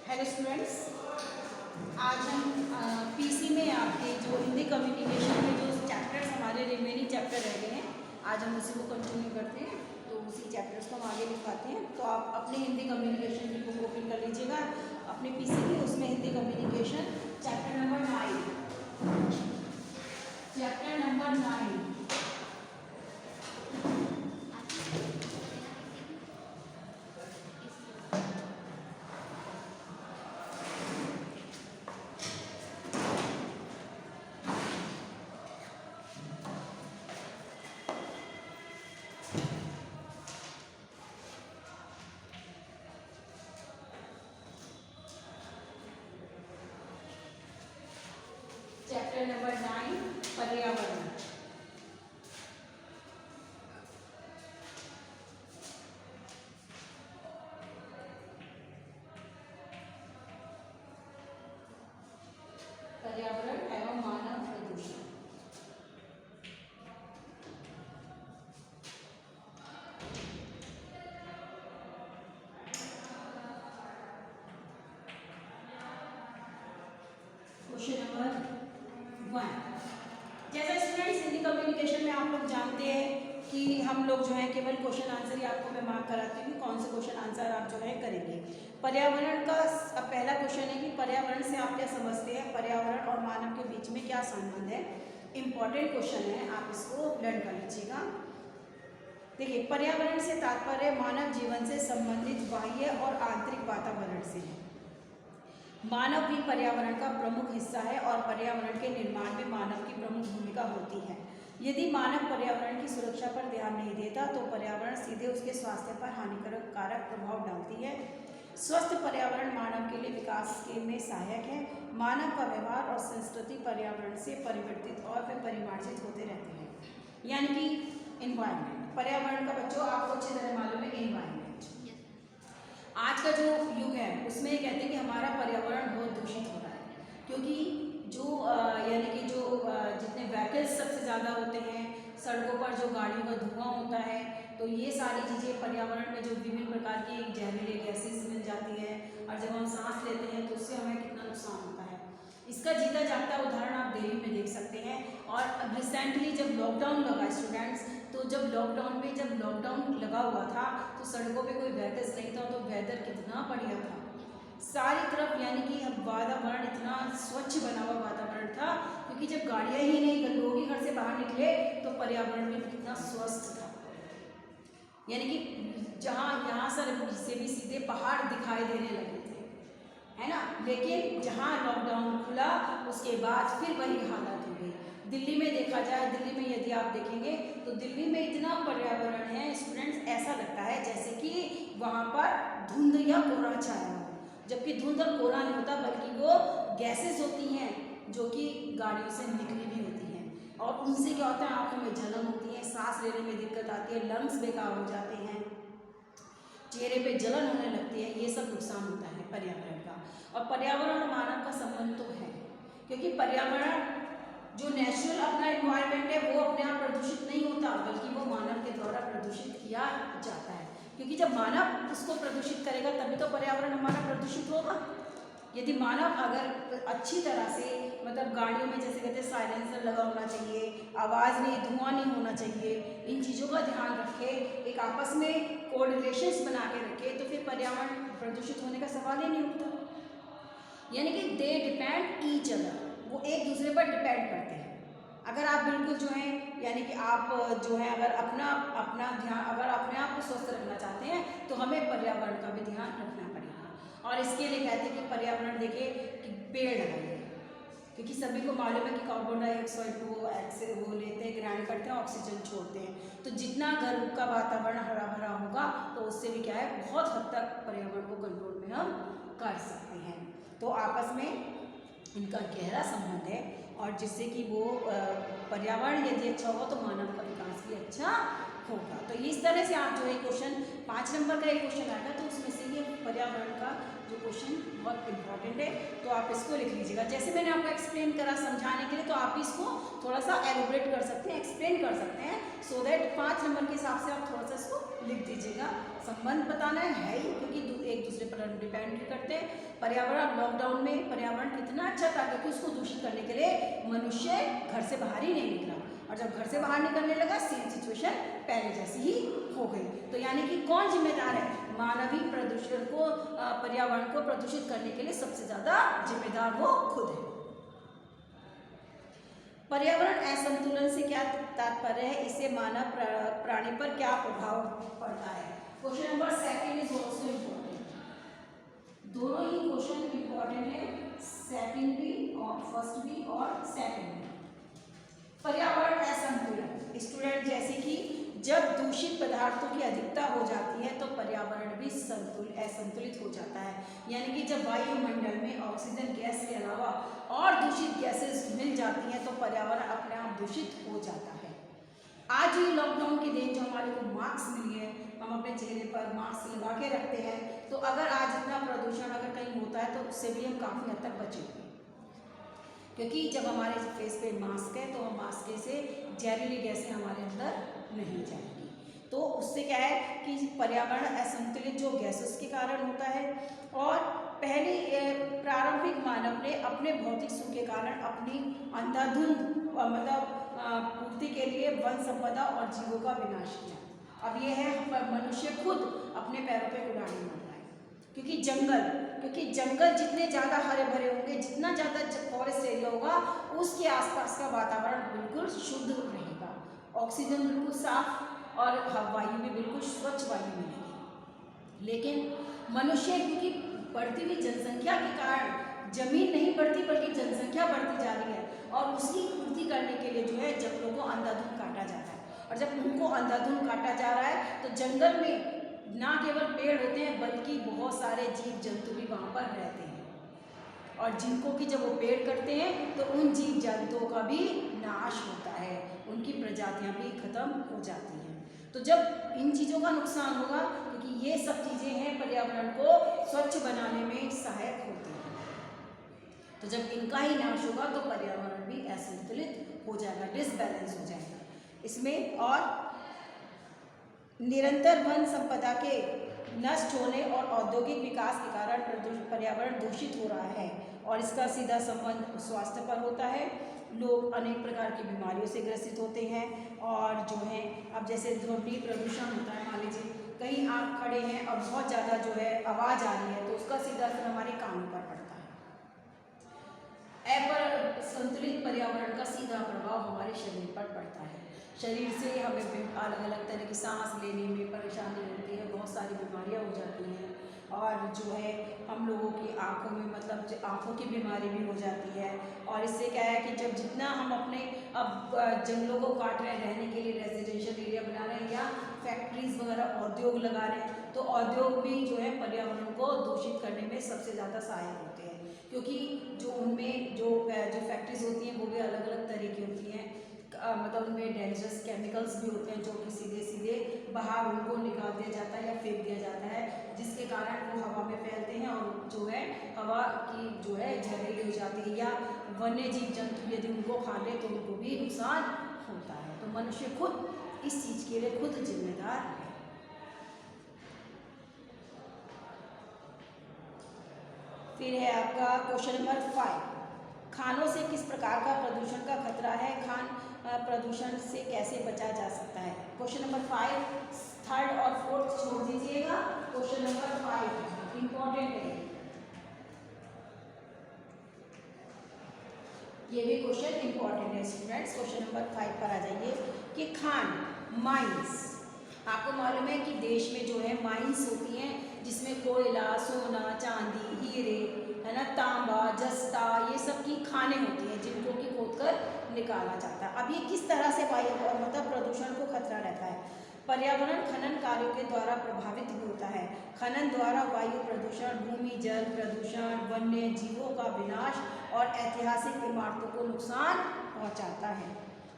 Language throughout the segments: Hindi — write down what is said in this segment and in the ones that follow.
हेलो स्टूडेंट्स, आज हम पीसी में आपके जो हिंदी कम्युनिकेशन के जो चैप्टर्स हमारे रिमेनिंग चैप्टर रह गए हैं, आज हम उसी को कंटिन्यू करते हैं। तो उसी चैप्टर्स को हम आगे लिखवाते हैं। तो आप अपने हिंदी कम्युनिकेशन की बुक ओपन कर लीजिएगा अपने पीसी में। उसमें Hindi communication chapter number 9 chapter number 9 पर्यावरण। पर्यावरण एवं मानव प्रदूषण। Question number 1। जैसे स्टूडेंट्स हिंदी कम्युनिकेशन में आप लोग जानते हैं कि हम लोग जो है केवल क्वेश्चन आंसर ही आपको मैं मार्क कराती हूँ, कौन से क्वेश्चन आंसर आप जो है करेंगे। पर्यावरण का पहला क्वेश्चन है कि पर्यावरण से आप क्या समझते हैं, पर्यावरण और मानव के बीच में क्या संबंध है। इंपॉर्टेंट क्वेश्चन है, आप इसको लर्न कर लीजिएगा। देखिए, पर्यावरण से तात्पर्य मानव जीवन से संबंधित बाह्य और आंतरिक वातावरण से है। मानव भी पर्यावरण का प्रमुख हिस्सा है और पर्यावरण के निर्माण में मानव की प्रमुख भूमिका होती है। यदि मानव पर्यावरण की सुरक्षा पर ध्यान नहीं देता तो पर्यावरण सीधे उसके स्वास्थ्य पर हानिकारक प्रभाव डालती है। स्वस्थ पर्यावरण मानव के लिए विकास के में सहायक है। मानव का व्यवहार और संस्कृति पर्यावरण से परिवर्तित और फिर परिमार्जित होते रहते हैं। यानी कि इन्वायरमेंट, पर्यावरण का बच्चों आपको अच्छी तरह मालूम है। इन्वायरमेंट आज का जो युग है उसमें कहते हैं कि हमारा पर्यावरण बहुत दूषित हो रहा है, क्योंकि जो यानी कि जो जितने व्हीकल्स सबसे ज़्यादा होते हैं, सड़कों पर जो गाड़ियों का धुआं होता है, तो ये सारी चीज़ें पर्यावरण में जो विभिन्न प्रकार की जहरीले गैसेस मिल जाती है और जब हम सांस लेते हैं तो उससे हमें कितना नुकसान होता है। इसका जीता जागता उदाहरण आप दिल्ली में देख सकते हैं। और रिसेंटली जब लॉकडाउन लगा स्टूडेंट्स, तो जब लॉकडाउन लगा हुआ था तो सड़कों पे कोई व्हीकल्स नहीं था, तो वेदर कितना बढ़िया था सारी तरफ, यानी कि वातावरण इतना स्वच्छ बना हुआ वातावरण था, क्योंकि जब गाड़ियाँ ही नहीं, लोग ही घर से बाहर निकले तो पर्यावरण भी कितना स्वस्थ था। यानी कि जहाँ यहाँ से भी सीधे पहाड़ दिखाई देने लगे थे, है ना। लेकिन जहाँ लॉकडाउन खुला उसके बाद फिर वही हालत हो गई। दिल्ली में देखा जाए, दिल्ली में यदि आप देखेंगे तो दिल्ली में इतना पर्यावरण है स्टूडेंट्स, ऐसा लगता है जैसे कि वहाँ पर धुंध या कोहरा छाया हो, जबकि धुंध और कोहरा नहीं होता, बल्कि वो गैसेस होती हैं जो कि गाड़ियों से निकली भी होती हैं, और उनसे क्या होता है, आँखों में जलन होती है, सांस लेने में दिक्कत आती है, लंग्स बेकार हो जाते हैं, चेहरे पे जलन होने लगती है। ये सब नुकसान होता है पर्यावरण का। और पर्यावरण और मानव का संबंध तो है, क्योंकि पर्यावरण जो नेचुरल अपना एनवायरनमेंट है वो अपने आप प्रदूषित नहीं होता, बल्कि वो मानव के द्वारा प्रदूषित किया जाता है। क्योंकि जब मानव उसको प्रदूषित करेगा तभी तो पर्यावरण हमारा प्रदूषित होगा। यदि मानव अगर अच्छी तरह से, मतलब गाड़ियों में जैसे कहते हैं साइलेंसर लगा होना चाहिए, आवाज़ नहीं, धुआं नहीं होना चाहिए, इन चीज़ों का ध्यान रखे, एक आपस में कोऑर्डिनेशंस बना के रखे, तो फिर पर्यावरण प्रदूषित होने का सवाल ही नहीं उठता। यानी कि दे डिपेंड ईच अदर, वो एक दूसरे पर डिपेंड करते हैं। अगर आप बिल्कुल जो है, यानी कि आप जो है अगर अपना ध्यान, अगर अपने आप को स्वस्थ रखना चाहते हैं तो हमें पर्यावरण का भी ध्यान रखना पड़ेगा। और इसके लिए कहते हैं कि पर्यावरण देखिए कि पेड़ लगाइए, क्योंकि सभी को मालूम है कि कार्बन डाइऑक्साइड को वो लेते हैं, ग्रहण करते हैं, ऑक्सीजन छोड़ते हैं। तो जितना घर का वातावरण हरा भरा होगा तो उससे भी क्या है, बहुत हद तक पर्यावरण को कंट्रोल में हम कर सकते हैं। तो आपस में इनका गहरा संबंध है, और जिससे कि वो पर्यावरण यदि अच्छा होगा तो मानव का विकास भी अच्छा होगा। तो इस तरह से आप जो है क्वेश्चन 5 नंबर का एक क्वेश्चन आएगा, तो उसमें से ये पर्यावरण का जो क्वेश्चन बहुत इंपॉर्टेंट है, तो आप इसको लिख लीजिएगा। जैसे मैंने आपको एक्सप्लेन करा समझाने के लिए, तो आप इसको थोड़ा सा एलोबरेट कर सकते हैं, एक्सप्लेन कर सकते हैं, सो दैट 5 नंबर के हिसाब से आप थोड़ा सा इसको लिख दीजिएगा। संबंध बताना है ही, क्योंकि एक दूसरे पर ऊपर डिपेंड करते हैं। पर्यावरण लॉकडाउन में पर्यावरण कितना अच्छा था क्योंकि उसको दूषित करने के लिए मनुष्य घर से बाहर ही नहीं निकला, और जब घर से बाहर निकलने लगा सेम सिचुएशन पहले जैसी ही हो गई। तो यानी कि कौन जिम्मेदार है? मानवीय प्रदूषण को पर्यावरण को प्रदूषित करने के लिए सबसे ज्यादा जिम्मेदार वो खुद है। पर्यावरण असंतुलन से क्या तात्पर्य है? इससे मानव प्राणी पर क्या प्रभाव पड़ता है? Question number second is also important. दोनों ही क्वेश्चन इम्पोर्टेंट है, सेकंड भी और फर्स्ट भी और सेकंड भी। पर्यावरण असंतुलन स्टूडेंट, जैसे कि जब दूषित पदार्थों की अधिकता हो जाती है तो पर्यावरण भी असंतुलित हो जाता है। यानी कि जब वायुमंडल में ऑक्सीजन गैस के अलावा और दूषित गैसेस मिल जाती हैं तो पर्यावरण अपने आप दूषित हो जाता है। आज ये लॉकडाउन के दिन जो हमारे को मास्क मिली है, हम अपने चेहरे पर मास्क लगा के रखते हैं, तो अगर आज इतना प्रदूषण अगर कहीं होता है तो उससे भी हम काफ़ी हद तक बचेंगे, क्योंकि जब हमारे फेस पे मास्क है तो हम मास्क से जहरीली गैसें हमारे अंदर नहीं जाएंगी। तो उससे क्या है कि पर्यावरण असंतुलित जो गैसेस के कारण होता है। और पहले प्रारंभिक मानव ने अपने भौतिक सुख के कारण अपनी अंधाधुंध मतलब पूर्ति के लिए वन संपदा और जीवों का विनाश किया। अब ये है मनुष्य खुद अपने पैरों पे कुल्हाड़ी मार रहा है, क्योंकि जंगल जितने ज़्यादा हरे भरे होंगे, जितना ज़्यादा फॉरेस्ट एरिया होगा, उसके आसपास का वातावरण बिल्कुल शुद्ध रहेगा, ऑक्सीजन बिल्कुल साफ और वायु भी बिल्कुल स्वच्छ वायु मिलेगी। लेकिन मनुष्य क्योंकि बढ़ती हुई जनसंख्या के कारण जमीन नहीं बढ़ती बल्कि जनसंख्या बढ़ती जा रही है, और उसकी पूर्ति करने के लिए जो है जंगलों को अंधाधुंध काटा जाता है। और जब उनको अंधाधुंध काटा जा रहा है तो जंगल में ना केवल पेड़ होते हैं बल्कि बहुत सारे जीव जंतु भी वहाँ पर रहते हैं, और जिनको कि जब वो पेड़ कटते हैं तो उन जीव जंतुओं का भी नाश होता है, उनकी प्रजातियाँ भी खत्म हो जाती हैं। तो जब इन चीज़ों का नुकसान होगा, क्योंकि ये सब चीज़ें हैं पर्यावरण को स्वच्छ बनाने में सहायक होती हैं, तो जब इनका ही नाश होगा तो पर्यावरण भी असंतुलित हो जाएगा, डिसबैलेंस हो जाएगा इसमें। और निरंतर वन संपदा के नष्ट होने और औद्योगिक विकास के कारण पर्यावरण दूषित हो रहा है, और इसका सीधा संबंध स्वास्थ्य पर होता है। लोग अनेक प्रकार की बीमारियों से ग्रसित होते हैं, और जो है अब जैसे ध्वनि प्रदूषण होता है, मान लीजिए कहीं आप खड़े हैं और बहुत ज़्यादा जो है आवाज़ आ रही है तो उसका सीधा असर हमारे कानों पर पड़ता है। असंतुलित पर्यावरण का सीधा प्रभाव हमारे शरीर पर पड़ता है। शरीर से हमें अलग अलग तरह की सांस लेने में परेशानी होती है, बहुत सारी बीमारियां हो जाती हैं, और जो है हम लोगों की आंखों में मतलब आंखों की बीमारी भी हो जाती है। और इससे क्या है कि जब जितना हम अपने अब जंगलों को काट रहे हैं, रहने के लिए रेजिडेंशियल एरिया बना रहे हैं या फैक्ट्रीज वगैरह उद्योग लगा रहे हैं, तो उद्योग भी जो है पर्यावरण को दूषित करने में सबसे ज़्यादा सहायक होते हैं, क्योंकि जो उनमें जो फैक्ट्रीज होती हैं वो भी अलग अलग तरह की होती हैं, मतलब उनमें डेंजरस केमिकल्स भी होते हैं जो कि सीधे सीधे बाहर उनको निकाल दिया जाता है या फेंक दिया जाता है, जिसके कारण वो हवा में फैलते हैं और जो है हवा की जो है जहरीली हो जाती है, या वन्य जीव जंतु यदि उनको खा ले तो उनको भी नुकसान होता है। तो मनुष्य खुद इस चीज़ के लिए खुद जिम्मेदार है। फिर है आपका क्वेश्चन नंबर 5, खानों से किस प्रकार का प्रदूषण का खतरा है? खान प्रदूषण से कैसे बचा जा सकता है? क्वेश्चन नंबर 5 थर्ड और फोर्थ छोड़ दीजिएगा, क्वेश्चन नंबर 5 इंपॉर्टेंट है, ये भी क्वेश्चन इंपॉर्टेंट है स्टूडेंट्स। क्वेश्चन नंबर 5 पर आ जाइए कि खान माइंस, आपको मालूम है कि देश में जो है माइंस होती हैं जिसमें कोयला, सोना, चांदी, हीरे, है ना, तांबा, जस्ता, ये सब की खानें होती हैं जिनको कि खोदकर निकाला जाता है। अब ये किस तरह से वायु और मतलब प्रदूषण को खतरा रहता है? पर्यावरण खनन कार्यों के द्वारा प्रभावित भी होता है। खनन द्वारा वायु प्रदूषण, भूमि जल प्रदूषण, वन्य जीवों का विनाश और ऐतिहासिक इमारतों को नुकसान पहुंचाता है।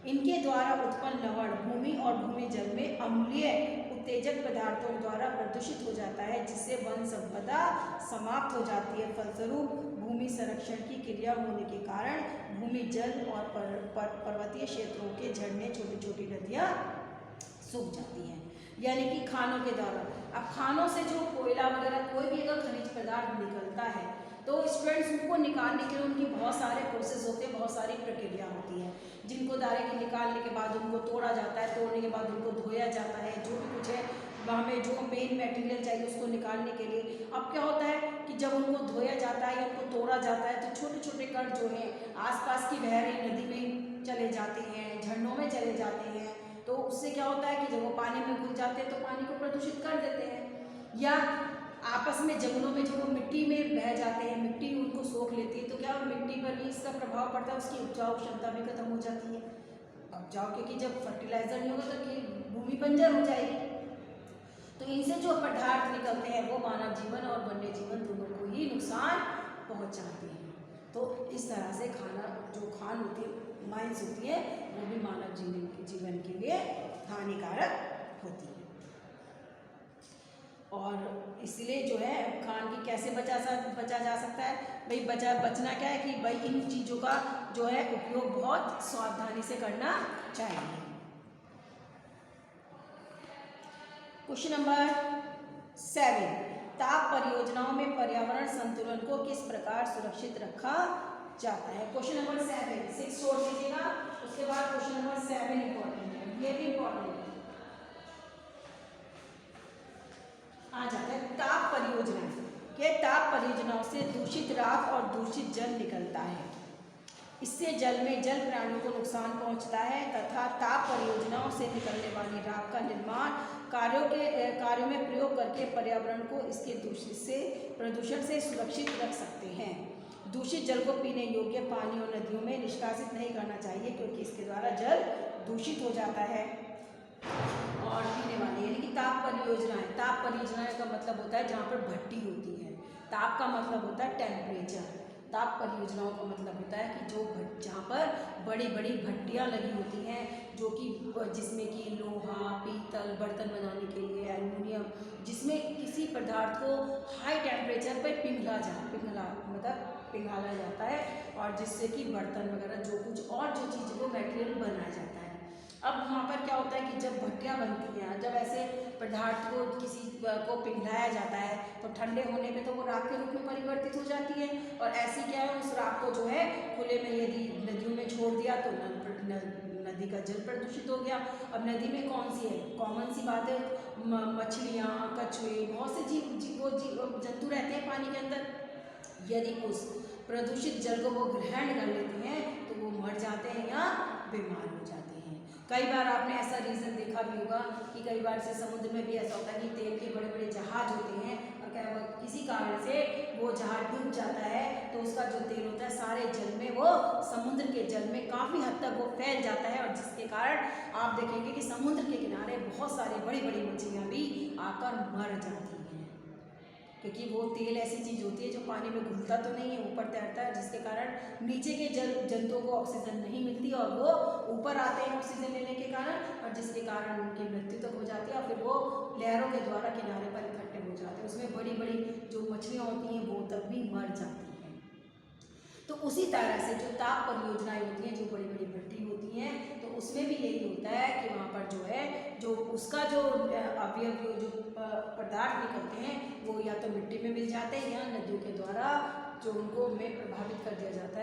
इनके द्वारा उत्पन्न लवण भूमि और भूमि जल में अम्लीय उत्तेजक पदार्थों द्वारा प्रदूषित हो जाता है, जिससे वन संपदा समाप्त हो जाती है। फलस्वरूप भूमि संरक्षण की क्रिया होने के कारण भूमि जल और पर्वतीय क्षेत्रों के झरने, छोटी छोटी नदियाँ सूख जाती हैं, यानी कि खानों के द्वारा। अब खानों से जो कोयला वगैरह कोई भी अगर खनिज पदार्थ पदार्थ निकलता है, तो स्टूडेंट्स उनको निकालने के लिए उनकी बहुत सारे प्रोसेस होते हैं, बहुत सारी प्रक्रिया होती है, जिनको डायरेक्ट निकालने के बाद उनको तोड़ा जाता है, तोड़ने के बाद उनको धोया जाता है, जो भी कुछ है हमें जो मेन मटेरियल चाहिए उसको निकालने के लिए। अब क्या होता है कि जब उनको धोया जाता है या उनको तोड़ा जाता है तो छोटे छोटे कण जो हैं आसपास की बह रही नदी में चले जाते हैं, झरनों में चले जाते हैं, तो उससे क्या होता है कि जब वो पानी में घुल जाते हैं तो पानी को प्रदूषित कर देते हैं। या आपस में जंगलों में जब वो मिट्टी में बह जाते हैं, मिट्टी उनको सोख लेती है, तो क्या मिट्टी पर भी इसका प्रभाव पड़ता है, उसकी उपजाऊ क्षमता भी खत्म हो जाती है। उपजाऊ क्योंकि जब फर्टिलाइजर नहीं होगा तो भूमि बंजर हो जाएगी। तो इनसे जो पदार्थ निकलते हैं वो मानव जीवन और वन्य जीवन दोनों को ही नुकसान पहुंचाते हैं। तो इस तरह से खान होती है, माइंस होती है, वो भी मानव जीवन के लिए हानिकारक होती है। और इसलिए जो है खान की कैसे बचा जा सकता है भाई, बचना क्या है कि भाई इन चीज़ों का जो है उपयोग बहुत सावधानी से करना चाहिए। क्वेश्चन नंबर 7, ताप परियोजनाओं में पर्यावरण संतुलन को किस प्रकार सुरक्षित रखा जाता है। क्वेश्चन नंबर 7, 6 छोड़ दीजिएगा, उसके बाद क्वेश्चन नंबर 7 इंपॉर्टेंट है, ये भी इंपॉर्टेंट है, आ जाता है। ताप परियोजना के ताप परियोजनाओं से दूषित राख और दूषित जल निकलता है, इससे जल प्राणियों को नुकसान पहुंचता है तथा ताप परियोजनाओं से निकलने वाली राख का निर्माण कार्यों में प्रयोग करके पर्यावरण को इसके प्रदूषण से सुरक्षित रख सकते हैं। दूषित जल को पीने योग्य पानी और नदियों में निष्कासित नहीं करना चाहिए, क्योंकि इसके द्वारा जल दूषित हो जाता है। और पीने वाले यानी कि ताप परियोजनाएं का मतलब होता है जहाँ पर भट्टी होती है। ताप का मतलब होता है टेम्परेचर। ताप परियोजनाओं का मतलब होता है कि जहाँ पर बड़ी बड़ी भट्टियाँ लगी होती हैं, जो कि जिसमें कि लोहा, पीतल, बर्तन बनाने के लिए, एल्युमिनियम, जिसमें किसी पदार्थ को हाई टेम्परेचर पर पिघला जाता है, और जिससे कि बर्तन वगैरह जो कुछ और जो चीज़ वो मटेरियल बनाया जाता है। अब वहाँ पर क्या होता है कि जब भट्टियाँ बनती हैं, जब ऐसे पदार्थ को किसी को पिघलाया जाता है तो ठंडे होने पे तो वो राख के रूप में परिवर्तित हो जाती है, और ऐसी क्या है उस राख को जो है खुले में यदि नदियों में छोड़ दिया तो नदी का जल प्रदूषित हो गया। अब नदी में कौन सी है, कॉमन सी बात है, मछलियाँ, कछुए, बहुत से जंतु रहते हैं पानी के अंदर। यदि उस प्रदूषित जल को वो ग्रहण कर लेते हैं तो वो मर जाते हैं या बीमार हो जाते हैं। कई बार आपने ऐसा रीज़न देखा भी होगा कि कई बार से समुद्र में भी ऐसा होता है कि तेल के बड़े बड़े जहाज होते हैं, और क्या किसी कारण से वो जहाज डूब जाता है तो उसका जो तेल होता है सारे जल में, वो समुद्र के जल में काफ़ी हद तक वो फैल जाता है, और जिसके कारण आप देखेंगे कि समुद्र के किनारे बहुत सारी बड़ी बड़ी मछलियाँ भी आकर मर जाती हैं, क्योंकि वो तेल ऐसी चीज़ होती है जो पानी में घुलता तो नहीं है, ऊपर तैरता है, जिसके कारण नीचे के जंतुओं को ऑक्सीजन नहीं मिलती और वो ऊपर आते हैं ऑक्सीजन लेने के कारण, और जिसके कारण उनकी मृत्यु तक हो जाती है, और फिर वो लहरों के द्वारा किनारे पर इकट्ठे हो जाते हैं। उसमें बड़ी बड़ी जो मछलियाँ होती हैं वो तब भी मर जाती हैं। तो उसी तरह से जो ताप परियोजनाएं होती हैं, जो बड़ी बड़ी भट्टी होती हैं, तो उसमें भी यही होता है कि वहाँ पर जो है जो उसका जो अवयव जो पदार्थ निकलते हैं वो या तो मिट्टी में मिल जाते हैं या नदियों के द्वारा जो उनको में प्रभावित कर दिया जाता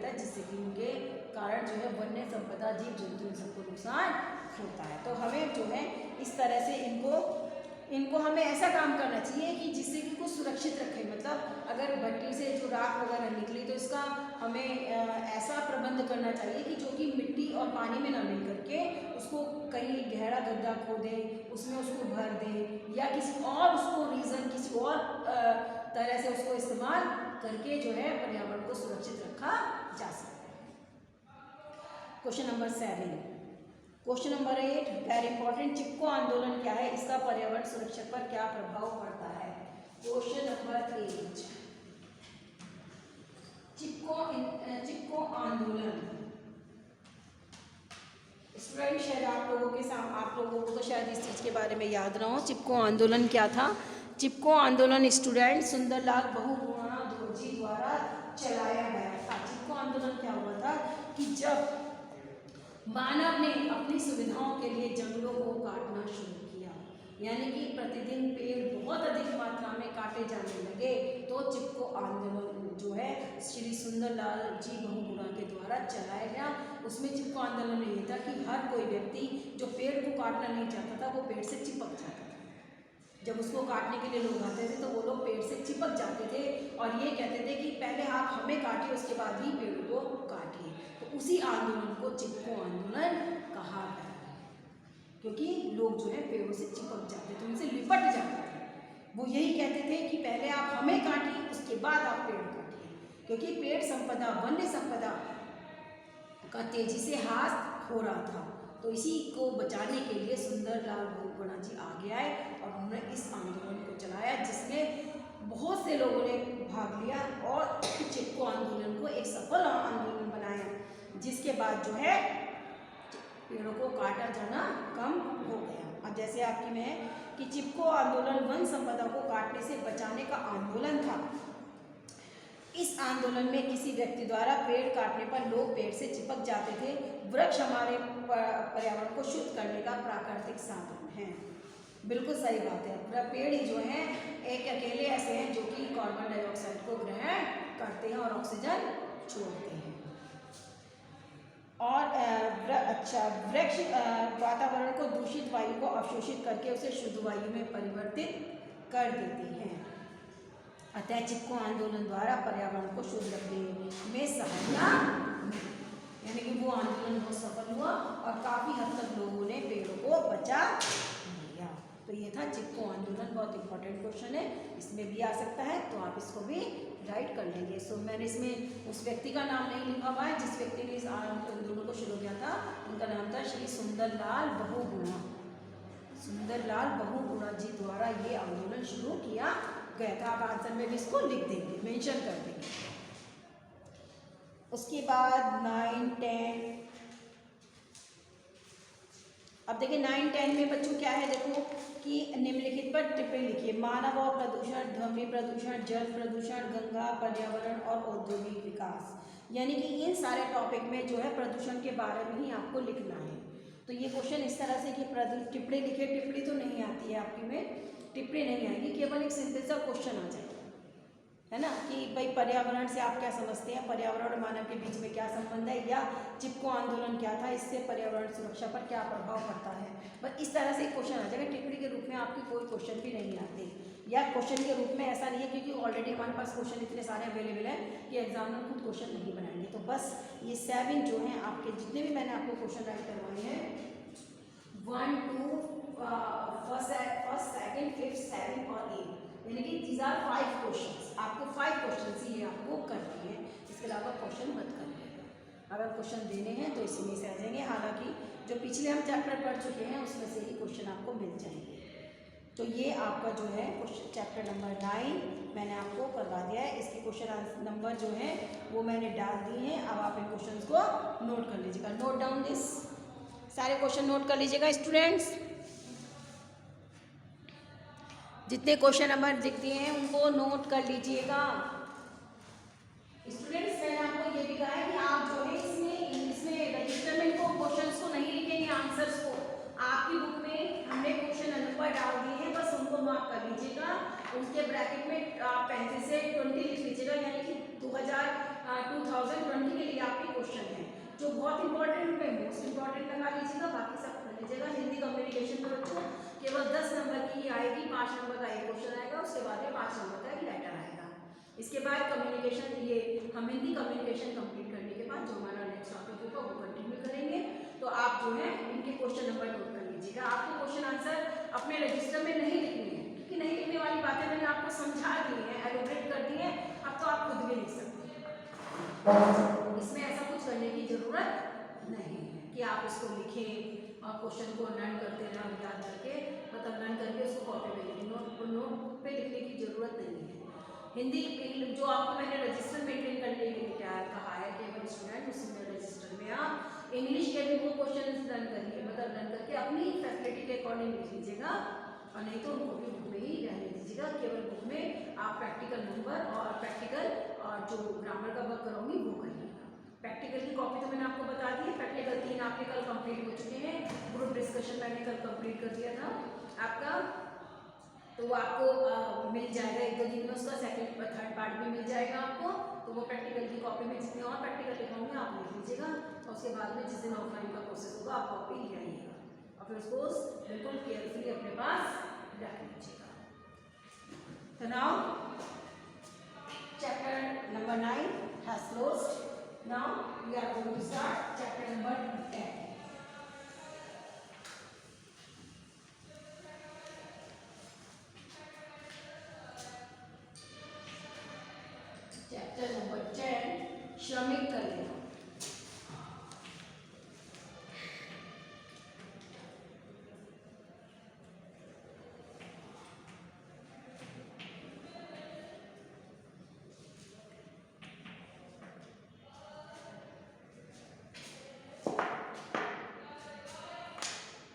है, जिससे कि उनके कारण जो है वन्य संपदा, जीव जंतु, इन सबको नुकसान होता है। तो हमें जो है इस तरह से इनको हमें ऐसा काम करना चाहिए कि जिससे कि कुछ सुरक्षित रखें। मतलब अगर भट्टी से जो राख वगैरह निकली तो इसका हमें ऐसा प्रबंध करना चाहिए कि जो कि मिट्टी और पानी में ना मिल करके उसको कहीं गहरा गड्ढा खोदे, उसमें उसको भर दे, या किसी और तरह से उसको इस्तेमाल करके जो है पर्यावरण को सुरक्षित रखा जा सकता है। Question number 7। Question number 8, very important, Chipko आंदोलन क्या है, इसका पर्यावरण सुरक्षा पर क्या प्रभाव पड़ता है। क्वेश्चन नंबर 8, चिपको आंदोलन। स्टूडेंट शायद आप लोगों को तो शायद इस चीज़ के बारे में याद ना हो। चिपको आंदोलन क्या था। चिपको आंदोलन स्टूडेंट सुंदरलाल बहुगुणा दोरजी द्वारा चलाया गया था। चिपको आंदोलन क्या हुआ था कि जब मानव ने अपनी सुविधाओं के लिए जंगलों को काटना शुरू किया, यानी कि प्रतिदिन पेड़ बहुत अधिक मात्रा में काटे जाने लगे तो चिपको आंदोलन जो है श्री सुंदरलाल जी बहुगुणा के द्वारा चलाया गया। उसमें चिपको आंदोलन में ये था कि हर कोई व्यक्ति जो पेड़ को काटना नहीं चाहता था वो पेड़ से चिपक जाता था। जब उसको काटने के लिए लोग आते थे तो वो लोग पेड़ से चिपक जाते थे और ये कहते थे कि पहले आप हमें काटिए उसके बाद ही पेड़ को काटिए। तो उसी आंदोलन को चिपको आंदोलन कहा गया क्योंकि लोग जो है पेड़ों से चिपक जाते थे, उनसे लिपट जाते थे। वो यही कहते थे कि पहले आप हमें काटिए उसके बाद आप पेड़ काटिए, क्योंकि पेड़ संपदा वन्य संपदा का तेजी से ह्रास हो रहा था। तो इसी को बचाने के लिए सुंदरलाल बहुगुणा जी आगे आए और उन्होंने इस आंदोलन को चलाया जिसमें बहुत से लोगों ने भाग लिया और चिपको आंदोलन को एक सफल आंदोलन बनाया, जिसके बाद जो है पेड़ों को काटा जाना कम हो गया। अब जैसे आपकी में है कि चिपको आंदोलन वन संपदा को काटने से बचाने का आंदोलन था। इस आंदोलन में किसी व्यक्ति द्वारा पेड़ काटने पर लोग पेड़ से चिपक जाते थे। वृक्ष हमारे पर्यावरण को शुद्ध करने का प्राकृतिक साधन है। बिल्कुल सही बात है। पेड़ ही जो हैं एक अकेले ऐसे हैं जो कि कार्बन डाइऑक्साइड को ग्रहण करते हैं और ऑक्सीजन छोड़ते हैं। और वृक्ष वातावरण को दूषित वायु को अवशोषित करके उसे शुद्ध वायु में परिवर्तित कर देते हैं। अतः चिपको आंदोलन द्वारा पर्यावरण को शुद्ध रखने में सहायता मिली, यानी कि वो आंदोलन बहुत सफल हुआ और काफ़ी हद तक लोगों ने पेड़ों को बचा लिया। तो ये था चिपको आंदोलन। बहुत इंपॉर्टेंट क्वेश्चन है, इसमें भी आ सकता है, तो आप इसको भी राइट कर लेंगे। सो मैंने इसमें उस व्यक्ति का नाम नहीं लिखा हुआ है जिस व्यक्ति ने इस आंदोलन को शुरू किया था। उनका नाम था श्री सुंदरलाल बहुगुणा। सुंदरलाल बहुगुणा जी द्वारा ये आंदोलन शुरू किया गया था। आप आंसर में भी इसको लिख देंगे, मेंशन कर देंगे। उसके बाद 9, 10। अब देखिए 9, 10 में बच्चों क्या है, देखो कि निम्नलिखित पर टिप्पणी लिखिए। मानव और प्रदूषण, ध्वनि प्रदूषण, जल प्रदूषण, गंगा, पर्यावरण और औद्योगिक विकास, यानी कि इन सारे टॉपिक में जो है प्रदूषण के बारे में ही आपको लिखना है। तो ये क्वेश्चन इस तरह से कि टिप्पणी लिखिए। टिप्पणी तो नहीं आती है आपकी में, टिप्पणी नहीं आएगी, केवल एक सिंपल सा क्वेश्चन आ जाएगा, है ना, कि भाई पर्यावरण से आप क्या समझते हैं, पर्यावरण और मानव के बीच में क्या संबंध है, या चिपको आंदोलन क्या था, इससे पर्यावरण सुरक्षा पर क्या प्रभाव पड़ता है। बस इस तरह से क्वेश्चन आ जाएगा। टिप्पणी के रूप में आपकी कोई क्वेश्चन भी नहीं आते, या क्वेश्चन के रूप में ऐसा नहीं है, क्योंकि ऑलरेडी हमारे पास क्वेश्चन इतने सारे अवेलेबल हैं कि एग्जामिनर खुद क्वेश्चन नहीं बनाएंगे। तो बस ये 7 जो हैं आपके, जितने भी मैंने आपको क्वेश्चन राइट करवाए हैं 1, 2, फर्स्ट, सेकंड, 5th, 7 और 8, यानी कि दीज आर 5 क्वेश्चंस। आपको 5 क्वेश्चन ही ये आपको करनी है, इसके अलावा क्वेश्चन मत करिए। अगर क्वेश्चन देने हैं तो इसी में से आ जाएंगे। हालांकि जो पिछले हम चैप्टर पढ़ चुके हैं उसमें से ही क्वेश्चन आपको मिल जाएंगे। तो ये आपका जो है चैप्टर नंबर 9 मैंने आपको करवा दिया है। इसके क्वेश्चन नंबर जो है वो मैंने डाल दिए हैं। अब आप इन क्वेश्चन को नोट कर लीजिएगा। नोट डाउन दिस, सारे क्वेश्चन नोट कर लीजिएगा स्टूडेंट्स। जितने क्वेश्चन नंबर दिख दिए हैं उनको नोट कर लीजिएगा स्टूडेंट्स। मैंने आपको ये भी कहा है कि आप जो है इसमें रजिस्टर में इनको क्वेश्चंस को नहीं लिखेंगे, आंसर्स को आपकी बुक में हमने क्वेश्चन नंबर डाल दिए हैं, बस उनको मार्क कर लीजिएगा। उसके ब्रैकेट में आप 35 से 20 लिख लीजिएगा, यानी कि 2020 के लिए आपके क्वेश्चन है जो बहुत इंपॉर्टेंट है, मोस्ट इंपॉर्टेंट लगा लीजिएगा, बाकी सब कर लीजिएगा। हिंदी कम्युनिकेशन में बच्चों केवल 10 नंबर की आएगी, 5 नंबर का एक क्वेश्चन आएगा, उसके बाद में 5 नंबर का एक लेटर आएगा। इसके बाद कम्युनिकेशन, ये हम हिंदी कम्युनिकेशन कंप्लीट करने के बाद जो हमारा नेक्स्ट टॉपिक होगा वो कंटिन्यू करेंगे। तो आप जो है इनके क्वेश्चन नंबर नोट कर लीजिएगा। आपको क्वेश्चन आंसर अपने रजिस्टर में नहीं लिखने हैं, क्योंकि नहीं लिखने वाली बातें मैंने आपको समझा दी है, एलोबरेट कर दी है। अब तो आप खुद भी लिख सकते हैं, इसमें ऐसा कुछ करने की जरूरत नहीं है कि आप इसको लिखें और क्वेश्चन को लर्न करते रहें और याद करके, मतलब लर्न करके उसको कॉपी पे लिखें। नोटबुक पे लिखने की जरूरत नहीं है। हिंदी जो आपको मैंने रजिस्टर मेंटेन करने के लिए क्या कहा है केवल स्टूडेंट, उसमें रजिस्टर में आप इंग्लिश के भी वो क्वेश्चन लर्न करिए, मतलब लर्न करके अपनी फैसिलिटी के अकॉर्डिंग लिख लीजिएगा, और नहीं तो उनको भी बुक में ही रहने दीजिएगा। केवल बुक में आप प्रैक्टिकल नंबर और प्रैक्टिकल और जो ग्रामर का वर्क कराऊंगी वो करिएगा। प्रैक्टिकल की कॉपी तो मैंने आपको बता दी है। प्रैक्टिकल 3 आपके कल कंप्लीट हो चुके हैं। ग्रुप डिस्कशन मैंने कल कंप्लीट कर दिया था आपका। तो वो आपको मिल जाएगा 1-2 दिन में, उसका सेकंड थर्ड पार्ट भी मिल जाएगा आपको। तो वो प्रैक्टिकल की कॉपी में जितने और प्रैक्टिकल लिखाऊंगी आप लिख लीजिएगा, और उसके बाद में जिस दिन ऑफलाइन का प्रोसेस होगा आप कॉपी ले आइएगा और फिर उसको बिल्कुल केयरफुली अपने पास रख लीजिएगा। तो now chapter number 9 has closed. Now we are going to start chapter number 10. Chapter number 10 श्रमिक कल्याण।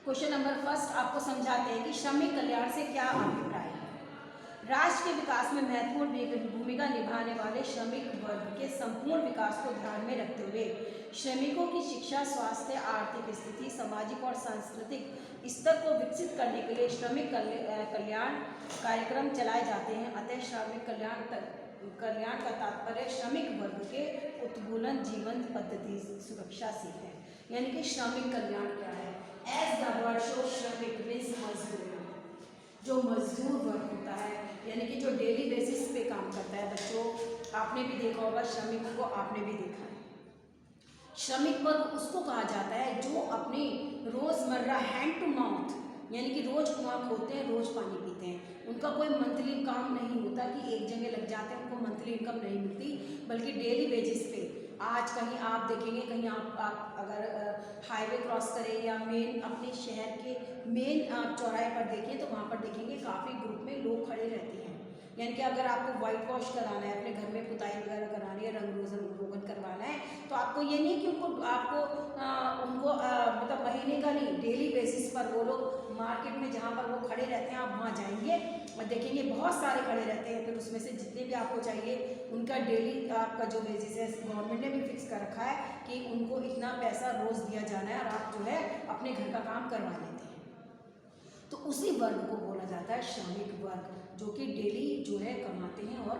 क्वेश्चन नंबर फर्स्ट आपको समझाते हैं कि श्रमिक कल्याण से क्या अभिप्राय है। राष्ट्र के विकास में महत्वपूर्ण भूमिका निभाने वाले श्रमिक वर्ग के संपूर्ण विकास को ध्यान में रखते हुए श्रमिकों की शिक्षा, स्वास्थ्य, आर्थिक स्थिति, सामाजिक और सांस्कृतिक स्तर को विकसित करने के लिए श्रमिक कल्याण कार्यक्रम चलाए जाते हैं। अतः श्रमिक कल्याण का तात्पर्य श्रमिक वर्ग के उत्तोलन जीवन पद्धति सुरक्षा से है। यानी कि श्रमिक कल्याण क्या है? एज द वर्ड शो, श्रमिक मीन्स मजदूर, जो मजदूर वर्ग होता है, यानी कि जो डेली बेसिस पे काम करता है। बच्चों, आपने भी देखा होगा श्रमिकों को, आपने भी देखा है। श्रमिक वर्ग उसको कहा जाता है जो अपनी रोजमर्रा हैंड टू माउथ, यानी कि रोज कुआं खोदते हैं, रोज पानी पीते हैं। उनका कोई मंथली काम नहीं होता कि एक जगह लग जाते हैं, उनको मंथली इनकम नहीं मिलती, बल्कि डेली बेसिस पे। आज कहीं आप देखेंगे, कहीं आप अगर हाईवे क्रॉस करें या मेन अपने शहर के मेन आप चौराहे पर देखें तो वहाँ पर देखेंगे काफ़ी ग्रुप में लोग खड़े रहते हैं। यानी कि अगर आपको वाइट वॉश कराना है, अपने घर में पुताई वगैरह करानी है, रंग रोगन करवाना है, तो आपको ये नहीं कि उनको मतलब महीने का नहीं, डेली बेसिस पर वो लोग मार्केट में जहाँ पर वो खड़े रहते हैं आप वहाँ जाएंगे और देखेंगे बहुत सारे खड़े रहते हैं। फिर उसमें से जितने भी आपको चाहिए उनका डेली आपका जो बेसिस है गवर्नमेंट ने भी फिक्स कर रखा है कि उनको इतना पैसा रोज़ दिया जाना है और आप जो है अपने घर का काम करवा लेते हैं। तो उसी वर्ग को बोला जाता है श्रमिक वर्ग, जो कि डेली जो है कमाते हैं और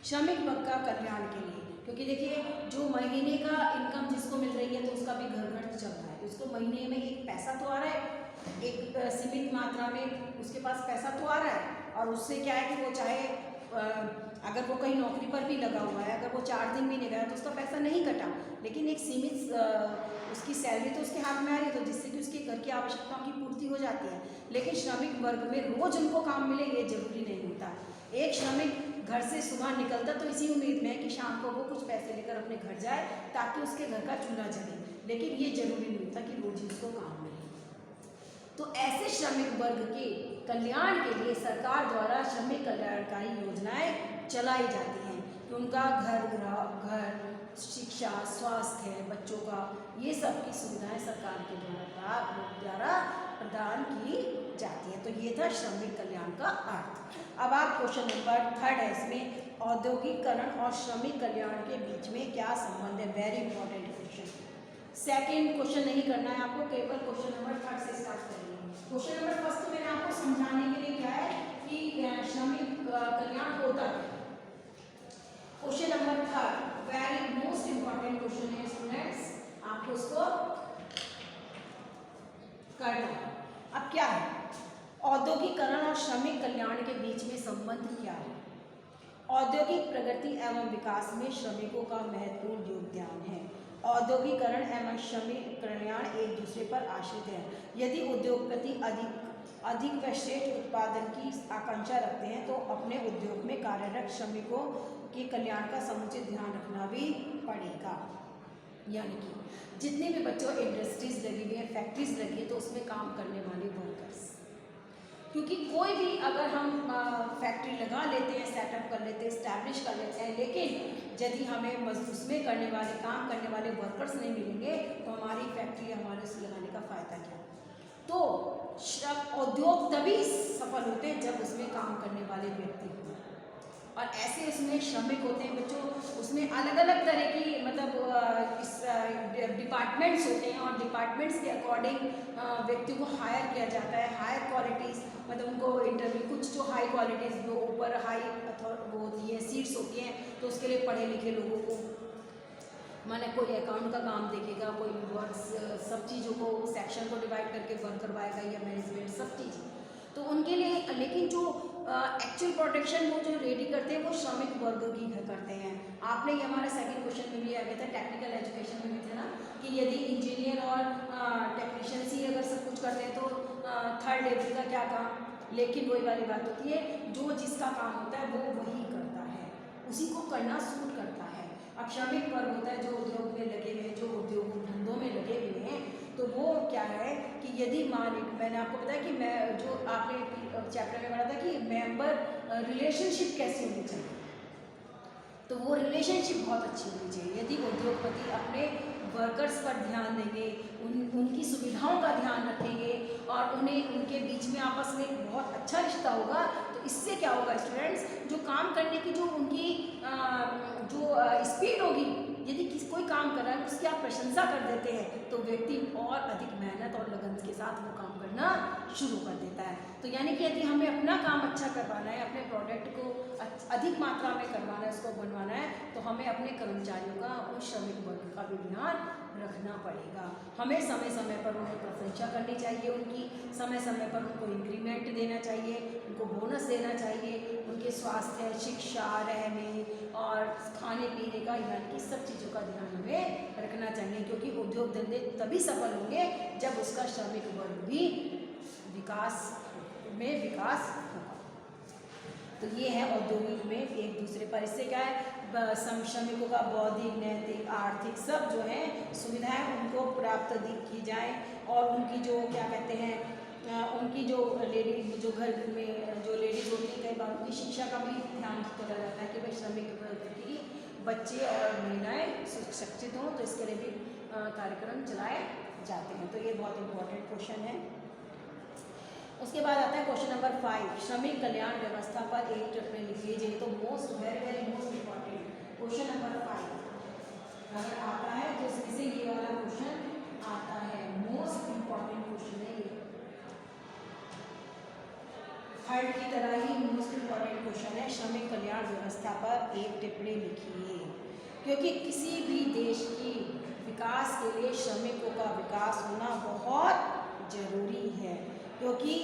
श्रमिक वर्ग का कल्याण के लिए। क्योंकि देखिए, जो महीने का इनकम जिसको मिल रही है तो उसका भी घर खर्च चल रहा है, उसको महीने में एक पैसा तो आ रहा है, एक सीमित मात्रा में उसके पास पैसा तो आ रहा है। और उससे क्या है कि वो चाहे अगर वो कहीं नौकरी पर भी लगा हुआ है, अगर वो 4 दिन भी नहीं गया तो उसका पैसा नहीं कटा, लेकिन एक सीमित उसकी सैलरी तो उसके हाथ में आ रही है, तो जिससे कि उसके घर की आवश्यकताओं की पूर्ति हो जाती है। लेकिन श्रमिक वर्ग में रोज उनको काम मिले ये जरूरी नहीं होता। एक श्रमिक घर से सुबह निकलता तो इसी उम्मीद में कि शाम को वो कुछ पैसे लेकर अपने घर जाए ताकि उसके घर का चूल्हा जले, लेकिन ये जरूरी नहीं होता कि रोज उसको काम मिले। तो ऐसे श्रमिक वर्ग के कल्याण के लिए सरकार द्वारा श्रमिक कल्याणकारी योजनाएं चलाई जाती हैं कि उनका घर, शिक्षा, स्वास्थ्य, बच्चों का, ये सब की सुविधाएं सरकार के द्वारा प्रदान की जाती है। तो ये था श्रमिक कल्याण का अर्थ। अब आप क्वेश्चन नंबर 3 है, इसमें औद्योगिकरण और श्रमिक कल्याण के बीच में क्या संबंध है? Very important question. Second question नहीं करना है आपको, केवल क्वेश्चन नंबर 3 से स्टार्ट करेंगे। क्वेश्चन नंबर फर्स्ट मैंने आपको समझाने के लिए क्या है कि श्रमिक कल्याण होता है। Question number 3 very most important question है स्टूडेंट्स, आपको उसको करना है। अब क्या है औद्योगिकरण और श्रमिक कल्याण के बीच में संबंध क्या है? औद्योगिक प्रगति एवं विकास में श्रमिकों का महत्वपूर्ण योगदान है। औद्योगिकरण एवं श्रमिक कल्याण एक दूसरे पर आश्रित है। यदि उद्योगपति अधिक व श्रेष्ठ उत्पादन की आकांक्षा रखते हैं तो अपने उद्योग में कार्यरत श्रमिकों के कल्याण का समुचित ध्यान रखना भी पड़ेगा। यानी कि जितने भी बच्चों इंडस्ट्रीज लगी हुई है, फैक्ट्रीज लगी है, तो उसमें काम करने वाले वर्कर्स, क्योंकि कोई भी अगर हम फैक्ट्री लगा लेते हैं, सेटअप कर लेते हैं, इस्टेब्लिश कर लेते हैं, लेकिन यदि हमें उसमें काम करने वाले वर्कर्स नहीं मिलेंगे तो हमारी फैक्ट्री, हमारे उसे लगाने का फ़ायदा क्या? तो उद्योग तभी सफल होते हैं जब उसमें काम करने वाले व्यक्ति हों, और ऐसे उसमें श्रमिक होते हैं बच्चों। उसमें अलग अलग तरह की मतलब डिपार्टमेंट्स होते हैं और डिपार्टमेंट्स के अकॉर्डिंग व्यक्ति को हायर किया जाता है। हायर क्वालिटीज़ मतलब उनको इंटरव्यू कुछ जो हाई क्वालिटीज़ जो ऊपर हाई वो होती है सीट्स होती हैं, तो उसके लिए पढ़े लिखे लोगों को, माने कोई अकाउंट का काम देखेगा, कोई वर्ड्स सब चीज़ों को सेक्शन को डिवाइड करके वर्क करवाएगा या मैनेजमेंट सब चीज़, तो उनके लिए। लेकिन जो एक्चुअल प्रोटेक्शन वो जो रेडी करते हैं वो श्रमिक वर्ग की करते हैं। आपने ये हमारा सेकंड क्वेश्चन में भी आ गया था, टेक्निकल एजुकेशन में भी थे ना, कि यदि इंजीनियर और टेक्नीशियंस ही अगर सब कुछ करते हैं तो थर्ड लेवल का क्या काम। लेकिन वही वाली बात होती है, जो जिसका काम होता है वो वही करता है, उसी को करना सूट करता है। अब श्रमिक वर्ग होता है जो उद्योग में लगे हुए हैं, जो उद्योग धंधों में लगे हुए हैं, तो वो क्या है कि यदि मालिक, मैंने आपको बताया कि मैं जो आपने चैप्टर में पढ़ा था कि मेंबर रिलेशनशिप कैसी होनी चाहिए, तो वो रिलेशनशिप बहुत अच्छी होनी चाहिए। यदि उद्योगपति अपने वर्कर्स पर ध्यान देंगे, उनकी सुविधाओं का ध्यान रखेंगे और उन्हें उनके बीच में आपस में एक बहुत अच्छा रिश्ता होगा, तो इससे क्या होगा स्टूडेंट्स, जो काम करने की जो उनकी जो स्पीड होगी, यदि कोई काम कर रहा है उसकी आप प्रशंसा कर देते हैं तो व्यक्ति और अधिक मेहनत और लगन के साथ वो काम करना शुरू कर देता है। तो यानी कि यदि हमें अपना काम अच्छा करवाना है, अपने प्रोडक्ट को अधिक मात्रा में करवाना है, उसको बनवाना है, तो हमें अपने कर्मचारियों का, उन श्रमिक वर्ग का भी ध्यान रखना पड़ेगा। हमें समय समय पर उन्हें प्रशंसा करनी चाहिए, उनकी समय समय पर उनको इंक्रीमेंट देना चाहिए, उनको बोनस देना चाहिए, उनके स्वास्थ्य, शिक्षा, रहने और खाने पीने का, यानी कि सब चीज़ों का ध्यान हमें रखना चाहिए, क्योंकि उद्योग धंधे तभी सफल होंगे जब उसका श्रमिक वर्ग भी विकास होगा। तो ये है औद्योगिक में एक दूसरे पर, इससे क्या है, श्रमिकों का बौद्धिक, नैतिक, आर्थिक सब जो है सुविधाएं उनको प्राप्त की जाए, और उनकी जो क्या कहते हैं, उनकी जो लेडीज, जो घर में जो लेडीज होती है, कई बार उनकी शिक्षा का भी ध्यान रखा जाता है कि भाई श्रमिक वर्ग की बच्चे और महिलाएं शिक्षित हों, तो इसके लिए भी कार्यक्रम चलाए जाते हैं। तो ये बहुत इंपॉर्टेंट क्वेश्चन है। उसके बाद आता है क्वेश्चन नंबर 5, श्रमिक कल्याण व्यवस्था पर एक टिप्पणी लिखिए। ये तो very most important question number 5 अगर आता है तो इसमें से ये वाला क्वेश्चन आता है, मोस्ट इम्पॉर्टेंट क्वेश्चन है ये, थर्ड की तरह ही मोस्ट इम्पॉर्टेंट क्वेश्चन है। श्रमिक कल्याण व्यवस्था पर एक टिप्पणी लिखिए, क्योंकि किसी भी देश की विकास के लिए श्रमिकों का विकास होना बहुत जरूरी है, क्योंकि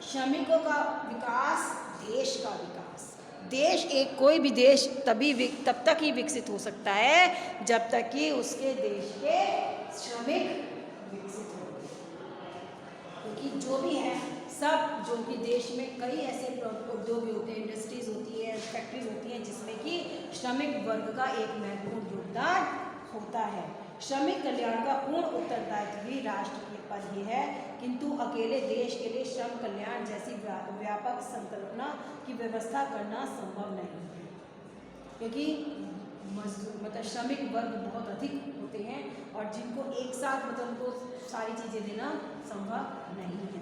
श्रमिकों का विकास देश का विकास, देश एक कोई भी देश तब तक ही विकसित हो सकता है जब तक कि उसके देश के श्रमिक विकसित हो, क्योंकि जो भी है सब, जो कि देश में कई ऐसे उद्योग होते हैं, इंडस्ट्रीज होती है, फैक्ट्रीज होती हैं, जिसमें कि श्रमिक वर्ग का एक महत्वपूर्ण योगदान होता है। श्रमिक कल्याण का पूर्ण उत्तरदायित्व भी राष्ट्र के पर ही है, किंतु अकेले देश के लिए श्रम कल्याण जैसी व्यापक संकल्पना की व्यवस्था करना संभव नहीं है, क्योंकि मतलब श्रमिक वर्ग बहुत अधिक होते हैं और जिनको एक साथ मतलब उनको सारी चीज़ें देना संभव नहीं है।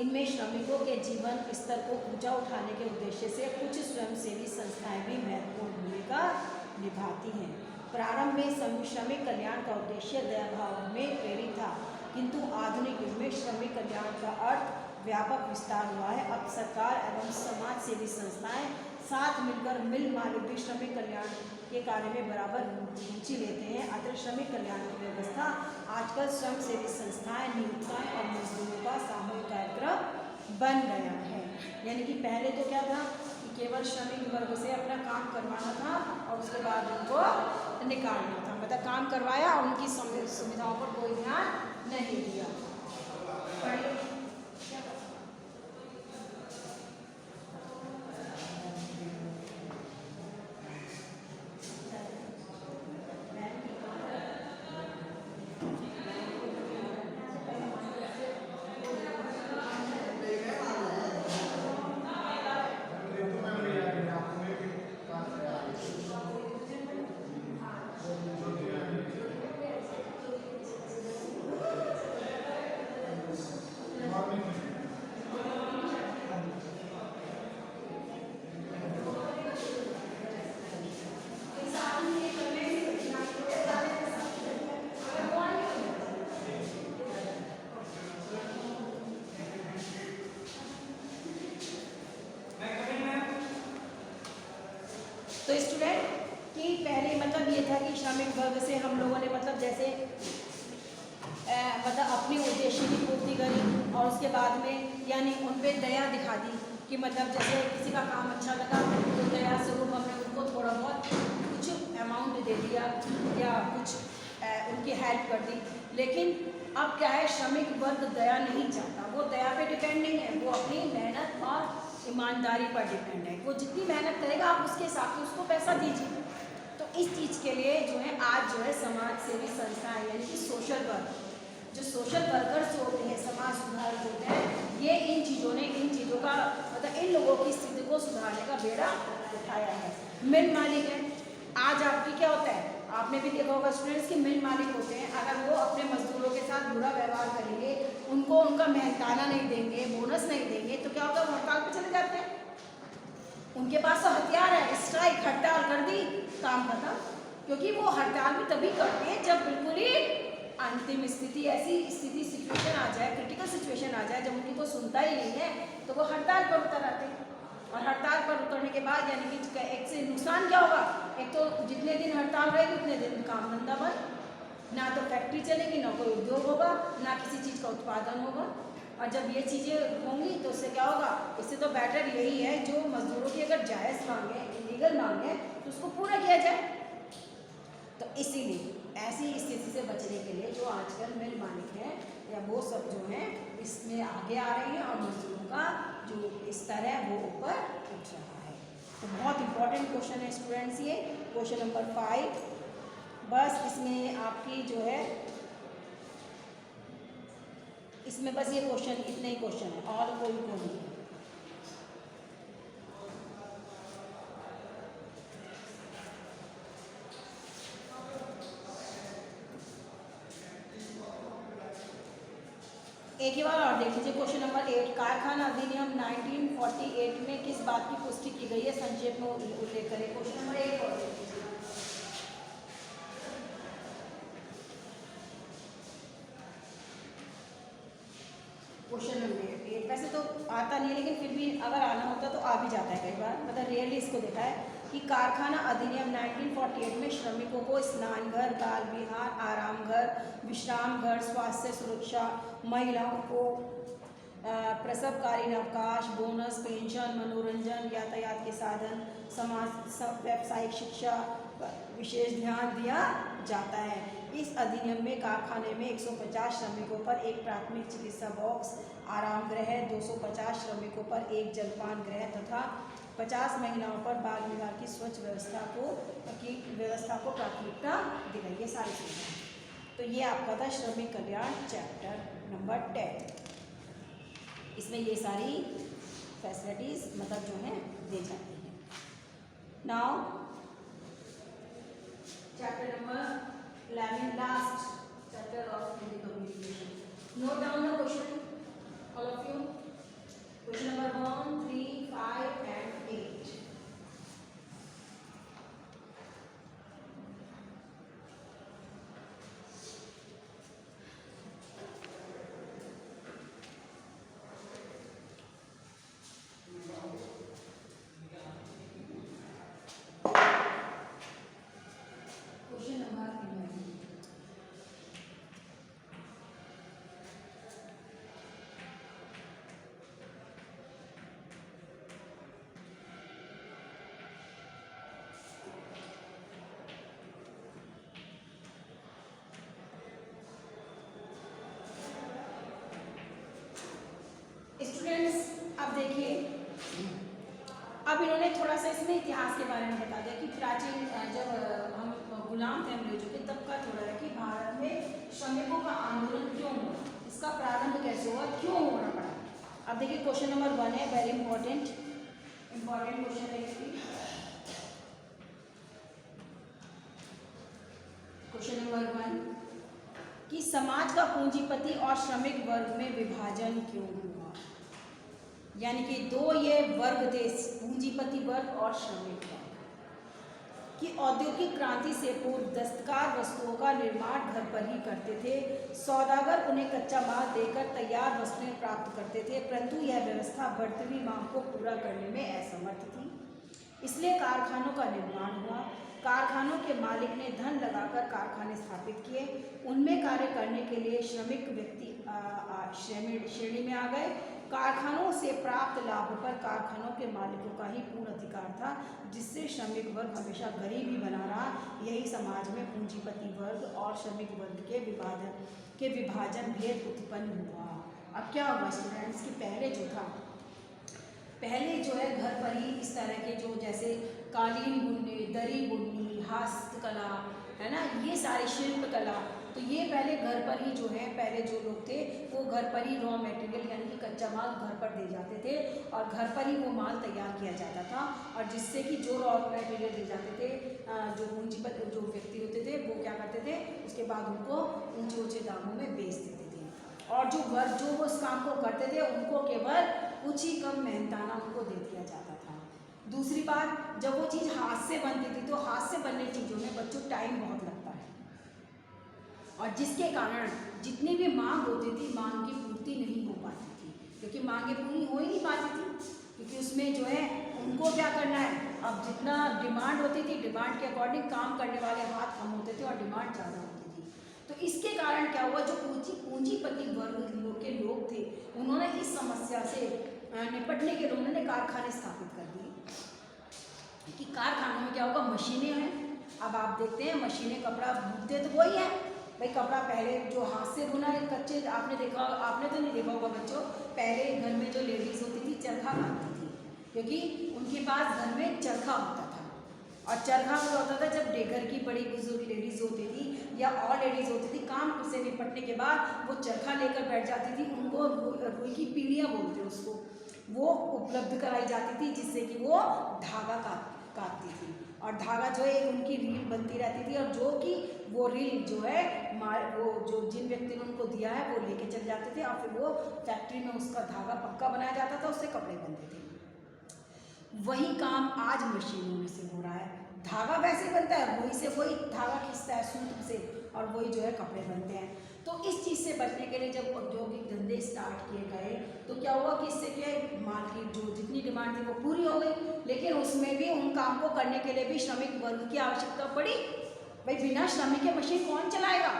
इनमें श्रमिकों के जीवन स्तर को ऊंचा उठाने के उद्देश्य से कुछ स्वयंसेवी संस्थाएं भी महत्वपूर्ण भूमिका निभाती हैं। प्रारंभ में श्रमिक कल्याण का उद्देश्य दयाभाव में प्रेरित था, किंतु आधुनिक युग में श्रमिक कल्याण का अर्थ व्यापक विस्तार हुआ है। अब सरकार एवं समाज सेवी संस्थाएं साथ मिलकर मिल मालिक भी श्रमिक कल्याण के कार्य में बराबर रुचि लेते हैं। अतः श्रमिक कल्याण की व्यवस्था आजकल श्रम सेवी संस्थाएं, नियोक्ताएं और मजदूरों का सामूहिक कार्यक्रम बन गया है। यानी कि पहले तो क्या था कि केवल श्रमिक वर्ग से अपना काम करवाना था और उसके बाद उनको निकालना था, मतलब काम करवाया और उनकी सुविधाओं पर कोई ध्यान नहीं दिया। तो स्टूडेंट कि पहले मतलब ये था कि श्रमिक वर्ग से हम लोगों ने मतलब जैसे मतलब अपनी उद्देश्य की पूर्ति करी और उसके बाद में यानी उन पर दया दिखा दी कि मतलब जैसे किसी का काम अच्छा लगा तो दया स्वरूप हमने उनको थोड़ा बहुत कुछ अमाउंट दे दिया या कुछ उनकी हेल्प कर दी। लेकिन अब क्या है, श्रमिक वर्ग दया नहीं चाहता, वो दया पे डिपेंड नहीं है, वो अपनी मेहनत और ईमानदारी पर डिपेंड है। वो जितनी मेहनत करेगा आप उसके हिसाब से उसको पैसा दीजिए। तो इस चीज़ के लिए जो है आज जो है समाज सेवी संस्थाएं यानी कि सोशल वर्क, जो सोशल वर्कर्स होते हैं, समाज सुधारक होते हैं, ये इन चीज़ों का मतलब इन लोगों की स्थिति को सुधारने का बेड़ा उठाया है। मिल मालिक है, आज आपकी क्या होता है, आपने भी देखा होगा स्टूडेंट्स की मिल मालिक होते हैं, अगर वो अपने मजदूरों के साथ बुरा व्यवहार करेंगे, उनको उनका मेहनताना नहीं देंगे, बोनस नहीं देंगे, तो क्या होगा, वो हड़ताल पर चले जाते हैं। उनके पास तो हथियार है, स्ट्राइक, हड़ताल कर दी, काम खत्म। क्योंकि वो हड़ताल भी तभी करते हैं जब बिल्कुल ही अंतिम स्थिति, ऐसी स्थिति सिचुएशन आ जाए, क्रिटिकल सिचुएशन आ जाए जब उनकी कोई सुनता ही नहीं है, तो वो हड़ताल पर उतर आते हैं। और हड़ताल पर उतरने के बाद यानी कि एक से नुकसान क्या होगा, एक तो जितने दिन हड़ताल रहेगी उतने दिन काम धंधा बंद, ना तो फैक्ट्री चलेगी, ना कोई उद्योग होगा, ना किसी चीज़ का उत्पादन होगा। और जब ये चीज़ें होंगी तो उससे क्या होगा, इससे तो बेटर यही है जो मजदूरों की अगर जायज़ मांग है, इलीगल मांग है, तो उसको पूरा किया जाए। तो इसीलिए ऐसी स्थिति से बचने के लिए जो आजकल मिल मालिक हैं या वो सब जो हैं इसमें आगे आ रही हैं और मजदूरों का जो स्तर है वो ऊपर उठ रहा है। तो बहुत इंपॉर्टेंट क्वेश्चन है स्टूडेंट्स, ये क्वेश्चन नंबर 5। बस इसमें आपकी जो है इसमें बस ये क्वेश्चन, इतने ही क्वेश्चन है और कोई नहीं है। एक ही बार और देख लीजिए क्वेश्चन नंबर 8। कारखाना अधिनियम 1948 में किस बात की पुष्टि की गई है, संक्षेप में उल्लेख करें। क्वेश्चन नंबर 8 और देख लीजिए। क्वेश्चन नंबर 8 वैसे तो आता नहीं है, लेकिन फिर भी अगर आना होता तो आ भी जाता है कई बार, मतलब रियली इसको देखा है कि कारखाना अधिनियम 1948 में श्रमिकों को स्नान घर, बाल विहार, आराम घर, विश्राम घर, स्वास्थ्य सुरक्षा, महिलाओं को प्रसवकालीन अवकाश, बोनस, पेंशन, मनोरंजन, यातायात के साधन, समाज व्यावसायिक शिक्षा विशेष ध्यान दिया जाता है। इस अधिनियम में कारखाने में 150 श्रमिकों पर एक प्राथमिक चिकित्सा बॉक्स, आराम गृह, 250 श्रमिकों पर एक जलपान गृह तथा 50 महिलाओं पर बाल विवाह की स्वच्छ व्यवस्था को प्राथमिकता दी गई। ये सारी सुविधाएं, तो ये आपका था श्रमिक कल्याण चैप्टर नंबर 10। इसमें ये सारी फैसिलिटीज मतलब जो है दी जाती हैं। Now chapter number 11, last chapter of Hindi communication. Note down the question all of you. Question number 1, 3, 5 and 8। Students अब देखिए, अब इन्होंने थोड़ा सा इसमें इतिहास के बारे में बता दिया कि प्राचीन जब हम गुलाम थे अंग्रेजों के, तब का थोड़ा है कि भारत में श्रमिकों का आंदोलन क्यों हुआ, इसका प्रारंभ कैसे हुआ, क्यों होना पड़ा। अब देखिए क्वेश्चन नंबर 1 है, वेरी इंपॉर्टेंट क्वेश्चन है। क्वेश्चन नंबर 1 कि समाज का पूंजीपति और श्रमिक वर्ग में विभाजन क्यों हुआ। यानी कि दो ये वर्ग थे, पूंजीपति वर्ग और श्रमिक वर्ग, कि औद्योगिक क्रांति से पूर्व दस्तकार वस्तुओं का निर्माण घर पर ही करते थे। सौदागर उन्हें कच्चा माल देकर तैयार वस्तुएं प्राप्त करते थे, परंतु यह व्यवस्था बढ़ती हुई मांग को पूरा करने में असमर्थ थी। इसलिए कारखानों का निर्माण हुआ। कारखानों के मालिक ने धन लगाकर कारखाने स्थापित किए। उनमें कार्य करने के लिए श्रमिक व्यक्ति श्रेणी में आ गए। कारखानों से प्राप्त लाभ पर कारखानों के मालिकों का ही पूर्ण अधिकार था, जिससे श्रमिक वर्ग हमेशा गरीब ही बना रहा। यही समाज में पूंजीपति वर्ग और श्रमिक वर्ग के विभाजन भेद उत्पन्न हुआ। अब क्या हुआ स्टूडेंट्स कि पहले जो है घर पर ही इस तरह के जो जैसे कालीन बुनने, दरी बुननी, हस्तकला है ना, ये सारी शिल्प कला, तो ये पहले घर पर ही जो है पहले जो लोग थे वो घर पर ही रॉ मटेरियल यानी कि कच्चा माल घर पर दे जाते थे और घर पर ही वो माल तैयार किया जाता था। और जिससे कि जो रॉ मटेरियल दे जाते थे जो पूंजीपति जो व्यक्ति होते थे वो क्या करते थे, उसके बाद उनको ऊंचे ऊंचे दामों में बेच देते थे। और जो वर्ग जो वो उस काम को करते थे उनको केवल कुछ ही कम मेहनताना उनको दे दिया जाता था। दूसरी बात, जब वो चीज़ हाथ से बनती थी तो हाथ से बनने चीज़ों में बच्चों टाइम बहुत लगता है और जिसके कारण जितनी भी मांग होती थी मांग की पूर्ति नहीं हो पाती थी, क्योंकि मांगें पूरी हो ही नहीं पाती थी, क्योंकि उसमें जो है उनको क्या करना है, अब जितना डिमांड होती थी डिमांड के अकॉर्डिंग काम करने वाले हाथ कम होते थे और डिमांड ज़्यादा होती थी। तो इसके कारण क्या हुआ, जो पूंजीपति वर्ग के लोग थे उन्होंने इस समस्या से निपटने के लिए उन्होंने कारखाने स्थापित कर दिए कि कारखानों में क्या होगा, मशीनें हैं। अब आप देखते हैं मशीनें कपड़ा बुनते तो वही है भाई, कपड़ा पहले जो हाथ से बुना है कच्चे, आपने तो नहीं देखा होगा बच्चों, पहले घर में जो लेडीज़ होती थी चरखा काटती थी, क्योंकि उनके पास घर में चरखा होता था। और चरखा क्या होता था, जब घर की बड़ी बुजुर्ग लेडीज़ होती थी या और लेडीज़ होती थी काम से निपटने के बाद वो चरखा लेकर बैठ जाती थी, उनको रुई की पीढ़ियाँ बोलते हैं उसको, वो उपलब्ध कराई जाती थी जिससे कि वो धागा काटती थी और धागा जो है उनकी रील बनती रहती थी और जो कि वो रील जो है वो जो जिन व्यक्ति ने उनको दिया है वो लेके चले जाते थे और फिर वो फैक्ट्री में उसका धागा पक्का बनाया जाता था, उससे कपड़े बनते थे। वही काम आज मशीनों में से हो रहा है, धागा वैसे बनता है, वही से वही धागा खींचता है सूत से और वही जो है कपड़े बनते हैं। तो इस चीज़ से बचने के लिए जब औद्योगिक धंधे स्टार्ट किए गए तो क्या हुआ कि इससे क्या माल की जो जितनी डिमांड थी वो पूरी हो गई, लेकिन उसमें भी उन काम को करने के लिए भी श्रमिक वर्ग की आवश्यकता पड़ी। भाई बिना श्रमिक के मशीन कौन चलाएगा,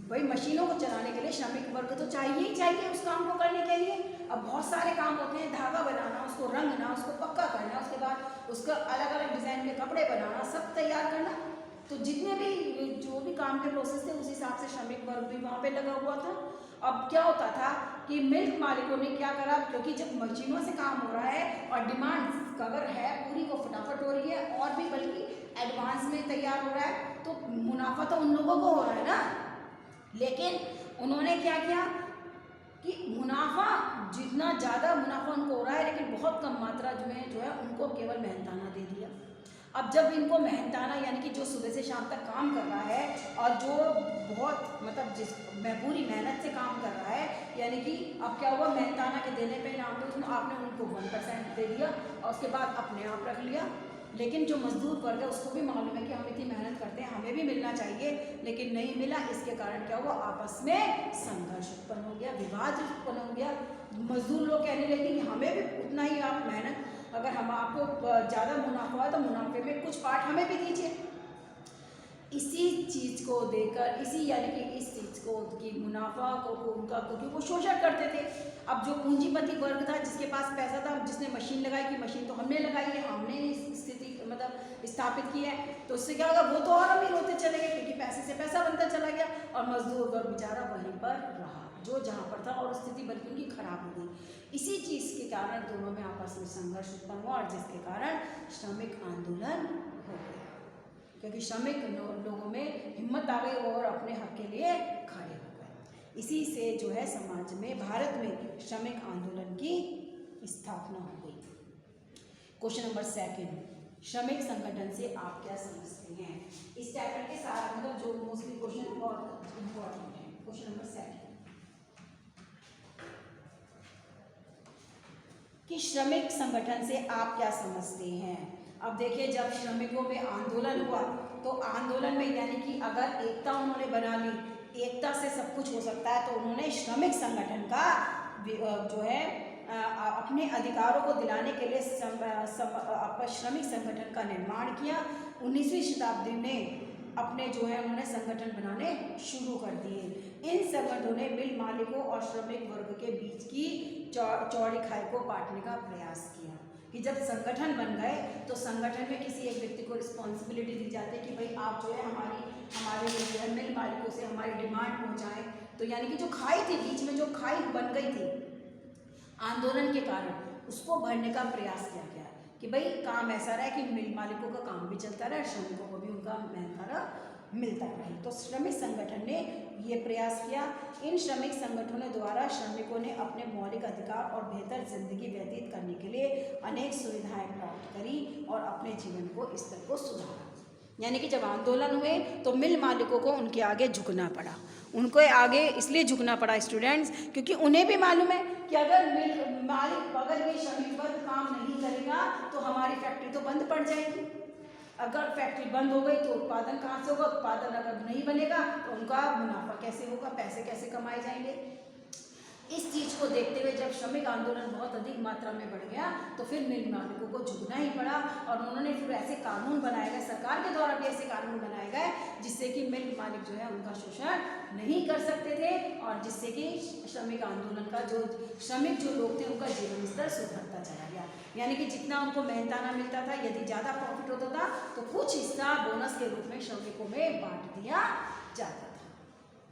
भाई मशीनों को चलाने के लिए श्रमिक वर्ग तो चाहिए ही चाहिए उस काम को करने के लिए। अब बहुत सारे काम होते हैं, धागा बनाना, उसको रंगना, उसको पक्का करना, उसके बाद उसका अलग अलग डिज़ाइन के कपड़े बनाना, सब तैयार करना, तो जितने भी जो भी काम के प्रोसेस थे उस हिसाब से श्रमिक वर्ग भी वहाँ पे लगा हुआ था। अब क्या होता था कि मिल्क मालिकों ने क्या करा, क्योंकि जब मशीनों से काम हो रहा है और डिमांड अगर है पूरी वो फटाफट हो रही है और भी बल्कि एडवांस में तैयार हो रहा है, तो मुनाफा तो उन लोगों को हो रहा है ना। लेकिन उन्होंने क्या किया कि मुनाफा जितना ज़्यादा मुनाफा उनको हो रहा है लेकिन बहुत कम मात्रा में जो है उनको केवल मेहनताना दे दिया। अब जब इनको मेहनताना यानी कि जो सुबह से शाम तक काम कर रहा है और जो बहुत मतलब जिस पूरी मेहनत से काम कर रहा है, यानी कि अब क्या हुआ, मेहनताना के देने पे नाम तो आपने उनको 1% दे दिया और उसके बाद अपने आप रख लिया। लेकिन जो मजदूर वर्ग है उसको भी मालूम है कि हम इतनी मेहनत करते हैं, हमें भी मिलना चाहिए, लेकिन नहीं मिला। इसके कारण क्या हुआ, आपस में संघर्ष उत्पन्न हो गया, विवाद उत्पन्न हो गया। मजदूर लोग कहने लगे कि हमें भी उतना ही आप मेहनत, अगर हम आपको ज़्यादा मुनाफा है तो मुनाफे में कुछ पार्ट हमें भी दीजिए। इसी चीज़ को देकर यानी कि इस चीज़ को कि मुनाफा को उनका, क्योंकि वो शोषण करते थे। अब जो पूंजीपति वर्ग था जिसके पास पैसा था, जिसने मशीन लगाई कि मशीन तो हमने लगाई है, हमने स्थिति मतलब स्थापित की है, तो उससे क्या होगा, वो तो और अमीर होते चले गए क्योंकि पैसे से पैसा बनता चला गया और मजदूर वर्ग बेचारा वहीं पर रहा जो जहाँ पर था और स्थिति बल्कि उनकी खराब हो गई। इसी चीज़ के कारण दोनों में आपस में संघर्ष उत्पन्न हुआ और जिसके कारण श्रमिक आंदोलन हो गया, क्योंकि श्रमिक लोगों में हिम्मत आ गई और अपने हक के लिए खड़े हो गए। इसी से जो है समाज में, भारत में श्रमिक आंदोलन की स्थापना हो गई। क्वेश्चन नंबर 2, श्रमिक संगठन से आप क्या समझते हैं। इस चैप्टर के साथ मतलब जो मोस्टली क्वेश्चन बहुत इम्पोर्टेंट है। क्वेश्चन नंबर 2 कि श्रमिक संगठन से आप क्या समझते हैं। अब देखिए, जब श्रमिकों में आंदोलन हुआ तो आंदोलन में यानी कि अगर एकता उन्होंने बना ली, एकता से सब कुछ हो सकता है, तो उन्होंने श्रमिक संगठन का जो है अपने अधिकारों को दिलाने के लिए श्रमिक संगठन का निर्माण किया। 19वीं शताब्दी में अपने जो है उन्होंने संगठन बनाने शुरू कर दिए। इन संगठनों ने मिल मालिकों और श्रमिक वर्ग के बीच की चौड़ी खाई को बांटने का प्रयास किया कि जब संगठन बन गए तो संगठन में किसी एक व्यक्ति को रिस्पॉन्सिबिलिटी दी जाती है कि भाई आप जो है हमारे जो है मिल मालिकों से हमारी डिमांड पहुंचाएं। तो यानी कि जो खाई थी, बीच में जो खाई बन गई थी आंदोलन के कारण, उसको भरने का प्रयास किया गया कि भाई काम ऐसा रहा कि मिल मालिकों का काम भी चलता रहे, श्रमिकों को भी उनका महंगारा मिलता रहे। तो श्रमिक संगठन ने ये प्रयास किया। इन श्रमिक संगठनों द्वारा श्रमिकों ने अपने मौलिक अधिकार और बेहतर जिंदगी व्यतीत करने के लिए अनेक सुविधाएं प्राप्त करी और अपने जीवन को स्तर को सुधारा। यानी कि जब आंदोलन हुए तो मिल मालिकों को उनके आगे झुकना पड़ा। उनको आगे इसलिए झुकना पड़ा स्टूडेंट्स, क्योंकि उन्हें भी मालूम है कि अगर मिल मालिक अगर ये श्रमिक वर्ग काम नहीं करेगा तो हमारी फैक्ट्री तो बंद पड़ जाएगी। अगर फैक्ट्री बंद हो गई तो उत्पादन कहाँ से होगा, उत्पादन अगर नहीं बनेगा तो उनका मुनाफा कैसे होगा, पैसे कैसे कमाए जाएंगे। इस चीज़ को देखते हुए जब श्रमिक आंदोलन बहुत अधिक मात्रा में बढ़ गया तो फिर मिल मालिकों को झुकना ही पड़ा और उन्होंने फिर ऐसे कानून बनाए गए, सरकार के द्वारा भी ऐसे कानून बनाए गए जिससे कि मिल मालिक जो है उनका शोषण नहीं कर सकते थे और जिससे कि श्रमिक आंदोलन का जो श्रमिक जो लोग थे उनका जीवन स्तर सुधरता चला गया। यानी कि जितना उनको मेहनताना मिलता था, यदि ज़्यादा प्रॉफिट होता था तो कुछ हिस्सा बोनस के रूप में श्रमिकों में बांट दिया जाता था।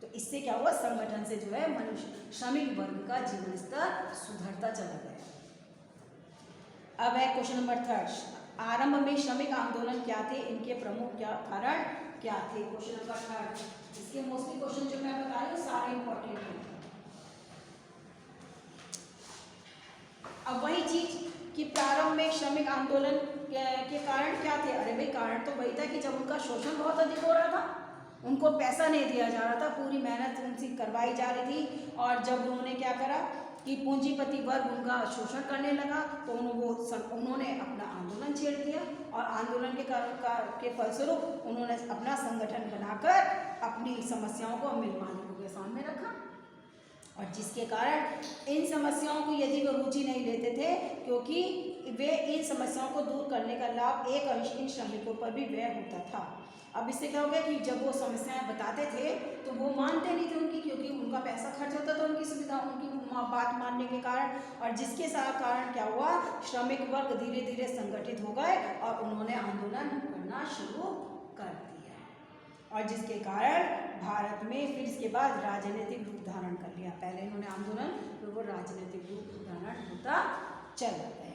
तो इससे क्या हुआ, संगठन से जो है मनुष्य श्रमिक वर्ग का जीवन स्तर सुधरता चला गया। अब है क्वेश्चन नंबर 3। आरंभ में श्रमिक आंदोलन क्या थे, इनके प्रमुख कारण क्या थे। Question number 3। इसके मोस्टली क्वेश्चन जो मैं बता रही हूँ सारे इंपॉर्टेंट हैं। अब वही चीज कि प्रारंभ में श्रमिक आंदोलन के कारण क्या थे। अरे भाई कारण तो वही था कि जब उनका शोषण बहुत अधिक हो रहा था, उनको पैसा नहीं दिया जा रहा था, पूरी मेहनत उनसे करवाई जा रही थी और जब उन्होंने क्या करा कि पूंजीपति वर्ग उनका शोषण करने लगा तो उन्होंने अपना आंदोलन छेड़ दिया और आंदोलन के फलस्वरूप उन्होंने अपना संगठन बनाकर अपनी समस्याओं को मिल मालिकों के सामने रखा और जिसके कारण इन समस्याओं को यदि वो रुचि नहीं लेते थे क्योंकि वे इन समस्याओं को दूर करने का लाभ एक अंश इन श्रमिकों पर भी व्यय होता था। अब इससे क्या हो गया कि जब वो समस्याएं बताते थे तो वो मानते नहीं थे उनकी, क्योंकि उनका पैसा खर्च होता था उनकी सुविधा, उनकी बात मानने के कारण। और जिसके साथ कारण क्या हुआ, श्रमिक वर्ग धीरे धीरे संगठित हो गए और उन्होंने आंदोलन करना शुरू कर दिया और जिसके कारण भारत में फिर इसके बाद राजनीतिक रूप धारण कर लिया। पहले इन्होंने आंदोलन, फिर वो राजनीतिक रूप धारण होता चला गया।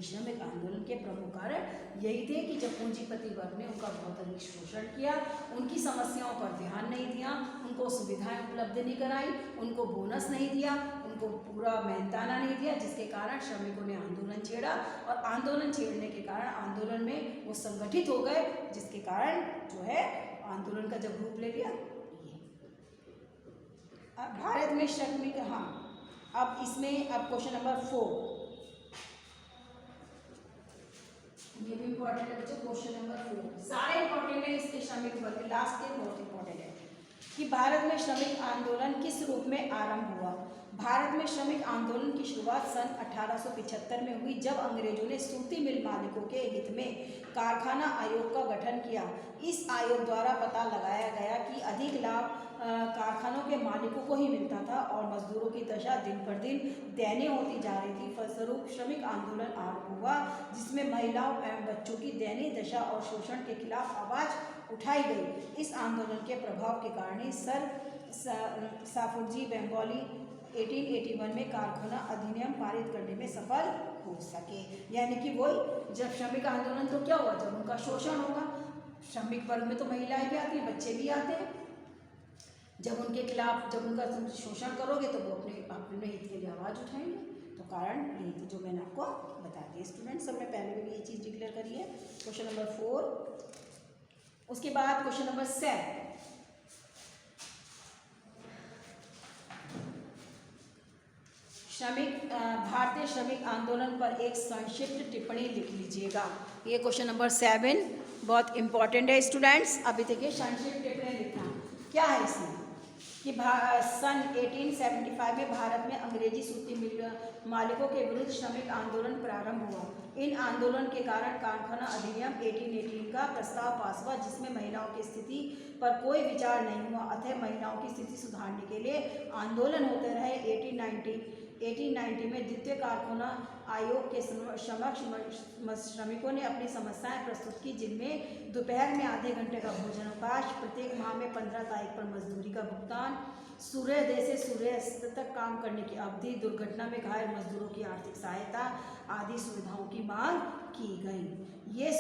श्रमिक आंदोलन के प्रमुख कारण यही थे कि जब पूंजीपति वर्ग ने उनका बहुत अधिक शोषण किया, उनकी समस्याओं पर ध्यान नहीं दिया, उनको सुविधाएं उपलब्ध नहीं कराई, उनको बोनस नहीं दिया, उनको पूरा मेहनताना नहीं दिया, जिसके कारण श्रमिकों ने आंदोलन छेड़ा और आंदोलन छेड़ने के कारण आंदोलन में वो संगठित हो गए, जिसके कारण जो है आंदोलन का जब रूप ले लिया। अब भारत में श्रमिक, हाँ अब इसमें अब क्वेश्चन नंबर 4, ये भी इंपॉर्टेंट है बच्चों। क्वेश्चन नंबर 4 सारे इंपॉर्टेंट है, इसके श्रमिक वर्ग लास्ट के बहुत इंपॉर्टेंट है कि भारत में श्रमिक आंदोलन किस रूप में आरंभ हुआ। भारत में श्रमिक आंदोलन की शुरुआत सन 1875 में हुई जब अंग्रेजों ने सूती मिल मालिकों के हित में कारखाना आयोग का गठन किया। इस आयोग द्वारा पता लगाया गया कि अधिक लाभ कारखानों के मालिकों को ही मिलता था और मजदूरों की दशा दिन पर दिन दयनीय होती जा रही थी। फलस्वरूप श्रमिक आंदोलन आरंभ हुआ जिसमें महिलाओं एवं बच्चों की दयनीय दशा और शोषण के खिलाफ आवाज उठाई गई। इस आंदोलन के प्रभाव के कारण ही सर साफुरजी बेंगोली 1881 में कारखाना अधिनियम पारित करने में सफल हो सके। यानी कि वही जब श्रमिक आंदोलन तो क्या हुआ, जब उनका शोषण होगा, श्रमिक वर्ग में तो महिलाएं भी आती हैं, बच्चे भी आते हैं, जब उनके खिलाफ जब उनका शोषण करोगे तो वो अपने हित के लिए आवाज़ उठाएंगे। तो कारण यही थी जो मैंने आपको बता दिया। स्टूडेंट्स सबने पहले भी ये चीज़ डिक्लेयर करी है। क्वेश्चन नंबर 4, उसके बाद क्वेश्चन नंबर 7, भारतीय श्रमिक आंदोलन पर एक संक्षिप्त टिप्पणी लिख लीजिएगा। ये क्वेश्चन नंबर 7 बहुत इंपॉर्टेंट है स्टूडेंट्स। अभी देखिए संक्षिप्त टिप्पणी लिखना क्या है इसमें। कि सन 1875 में भारत में अंग्रेजी सूती मिल मालिकों के विरुद्ध श्रमिक आंदोलन प्रारंभ हुआ। इन आंदोलन के कारण कारखाना अधिनियम 1818 का प्रस्ताव पास हुआ, जिसमें महिलाओं की स्थिति पर कोई विचार नहीं हुआ। अतः महिलाओं की स्थिति सुधारने के लिए आंदोलन होते रहे। 1890 में द्वितीय कारखाना आयोग के समक्ष श्रमिकों ने अपनी समस्याएं प्रस्तुत की, जिनमें दोपहर में आधे घंटे का भोजनावकाश, प्रत्येक माह में 15 तारीख पर मजदूरी का भुगतान, सूर्योदय से सूर्यास्त तक काम करने की अवधि, दुर्घटना में घायल मजदूरों की आर्थिक सहायता आदि सुविधाओं की मांग की गई। ये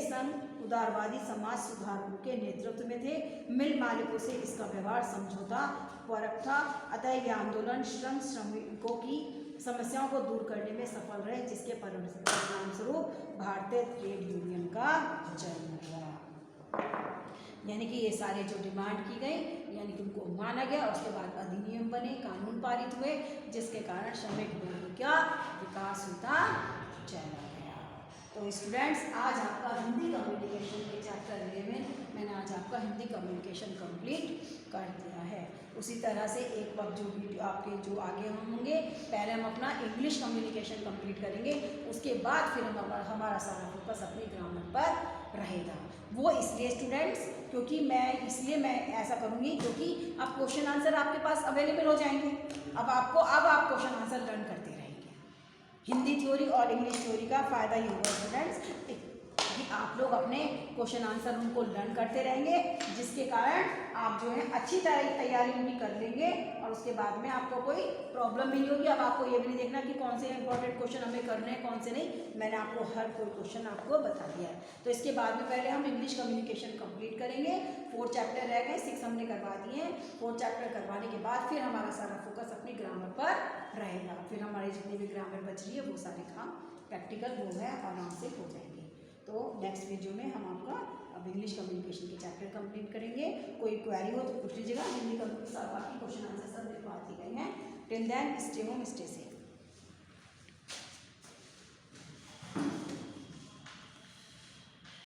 संघ उदारवादी समाज सुधारकों के नेतृत्व में थे। मिल मालिकों से इसका व्यवहार समझौता परक था। अतः यह आंदोलन श्रमिकों की समस्याओं को दूर करने में सफल रहे, जिसके परिणामस्वरूप भारतीय ट्रेड यूनियन का जन्म हुआ। यानी कि ये सारे जो डिमांड की गई, यानी कि उनको माना गया, उसके बाद अधिनियम बने, कानून पारित हुए, जिसके कारण श्रमिक वर्ग का विकास होता चला गया। तो स्टूडेंट्स, आज आपका हिंदी कम्युनिकेशन के चैप्टर 11 मैंने आज आपका हिंदी कम्युनिकेशन कंप्लीट कर दिया है। उसी तरह से एक वक्त जो वीडियो आपके जो आगे हम होंगे, पहले हम अपना इंग्लिश कम्युनिकेशन कंप्लीट करेंगे, उसके बाद फिर हमारा सारा फोकस अपनी ग्रामर पर रहेगा। वो इसलिए स्टूडेंट्स, क्योंकि मैं ऐसा करूँगी क्योंकि अब क्वेश्चन आंसर आपके पास अवेलेबल हो जाएंगे। अब आप क्वेश्चन आंसर लर्न करते रहेंगे। हिंदी थ्योरी और इंग्लिश थ्योरी का फ़ायदा ये होगा स्टूडेंट्स कि आप लोग अपने क्वेश्चन आंसर उनको लर्न करते रहेंगे, जिसके कारण आप जो है अच्छी तैयारी उनकी कर लेंगे और उसके बाद में आपको कोई प्रॉब्लम नहीं होगी। अब आपको ये भी नहीं देखना कि कौन से इंपॉर्टेंट क्वेश्चन हमें करने हैं, कौन से नहीं। मैंने आपको हर कोई क्वेश्चन आपको बता दिया है। तो इसके बाद में पहले हम इंग्लिश कम्युनिकेशन कंप्लीट करेंगे। 4 चैप्टर रह गए, 6 हमने करवा दिए हैं। 4 चैप्टर करवाने के बाद फिर हमारा सारा फोकस अपनी ग्रामर पर रहेगा। फिर हमारी जितनी भी ग्रामर बच रही है वो सारे काम प्रैक्टिकल वो है आराम से हो जाएंगे। तो नेक्स्ट वीडियो में हम आपका अब इंग्लिश कम्युनिकेशन के चैप्टर कंप्लीट करेंगे। कोई क्वेरी हो तो पूछ लीजिएगा। हिंदी का बाकी क्वेश्चन आंसर सब लिखवा दिए गए हैं। Till then stay home, stay safe.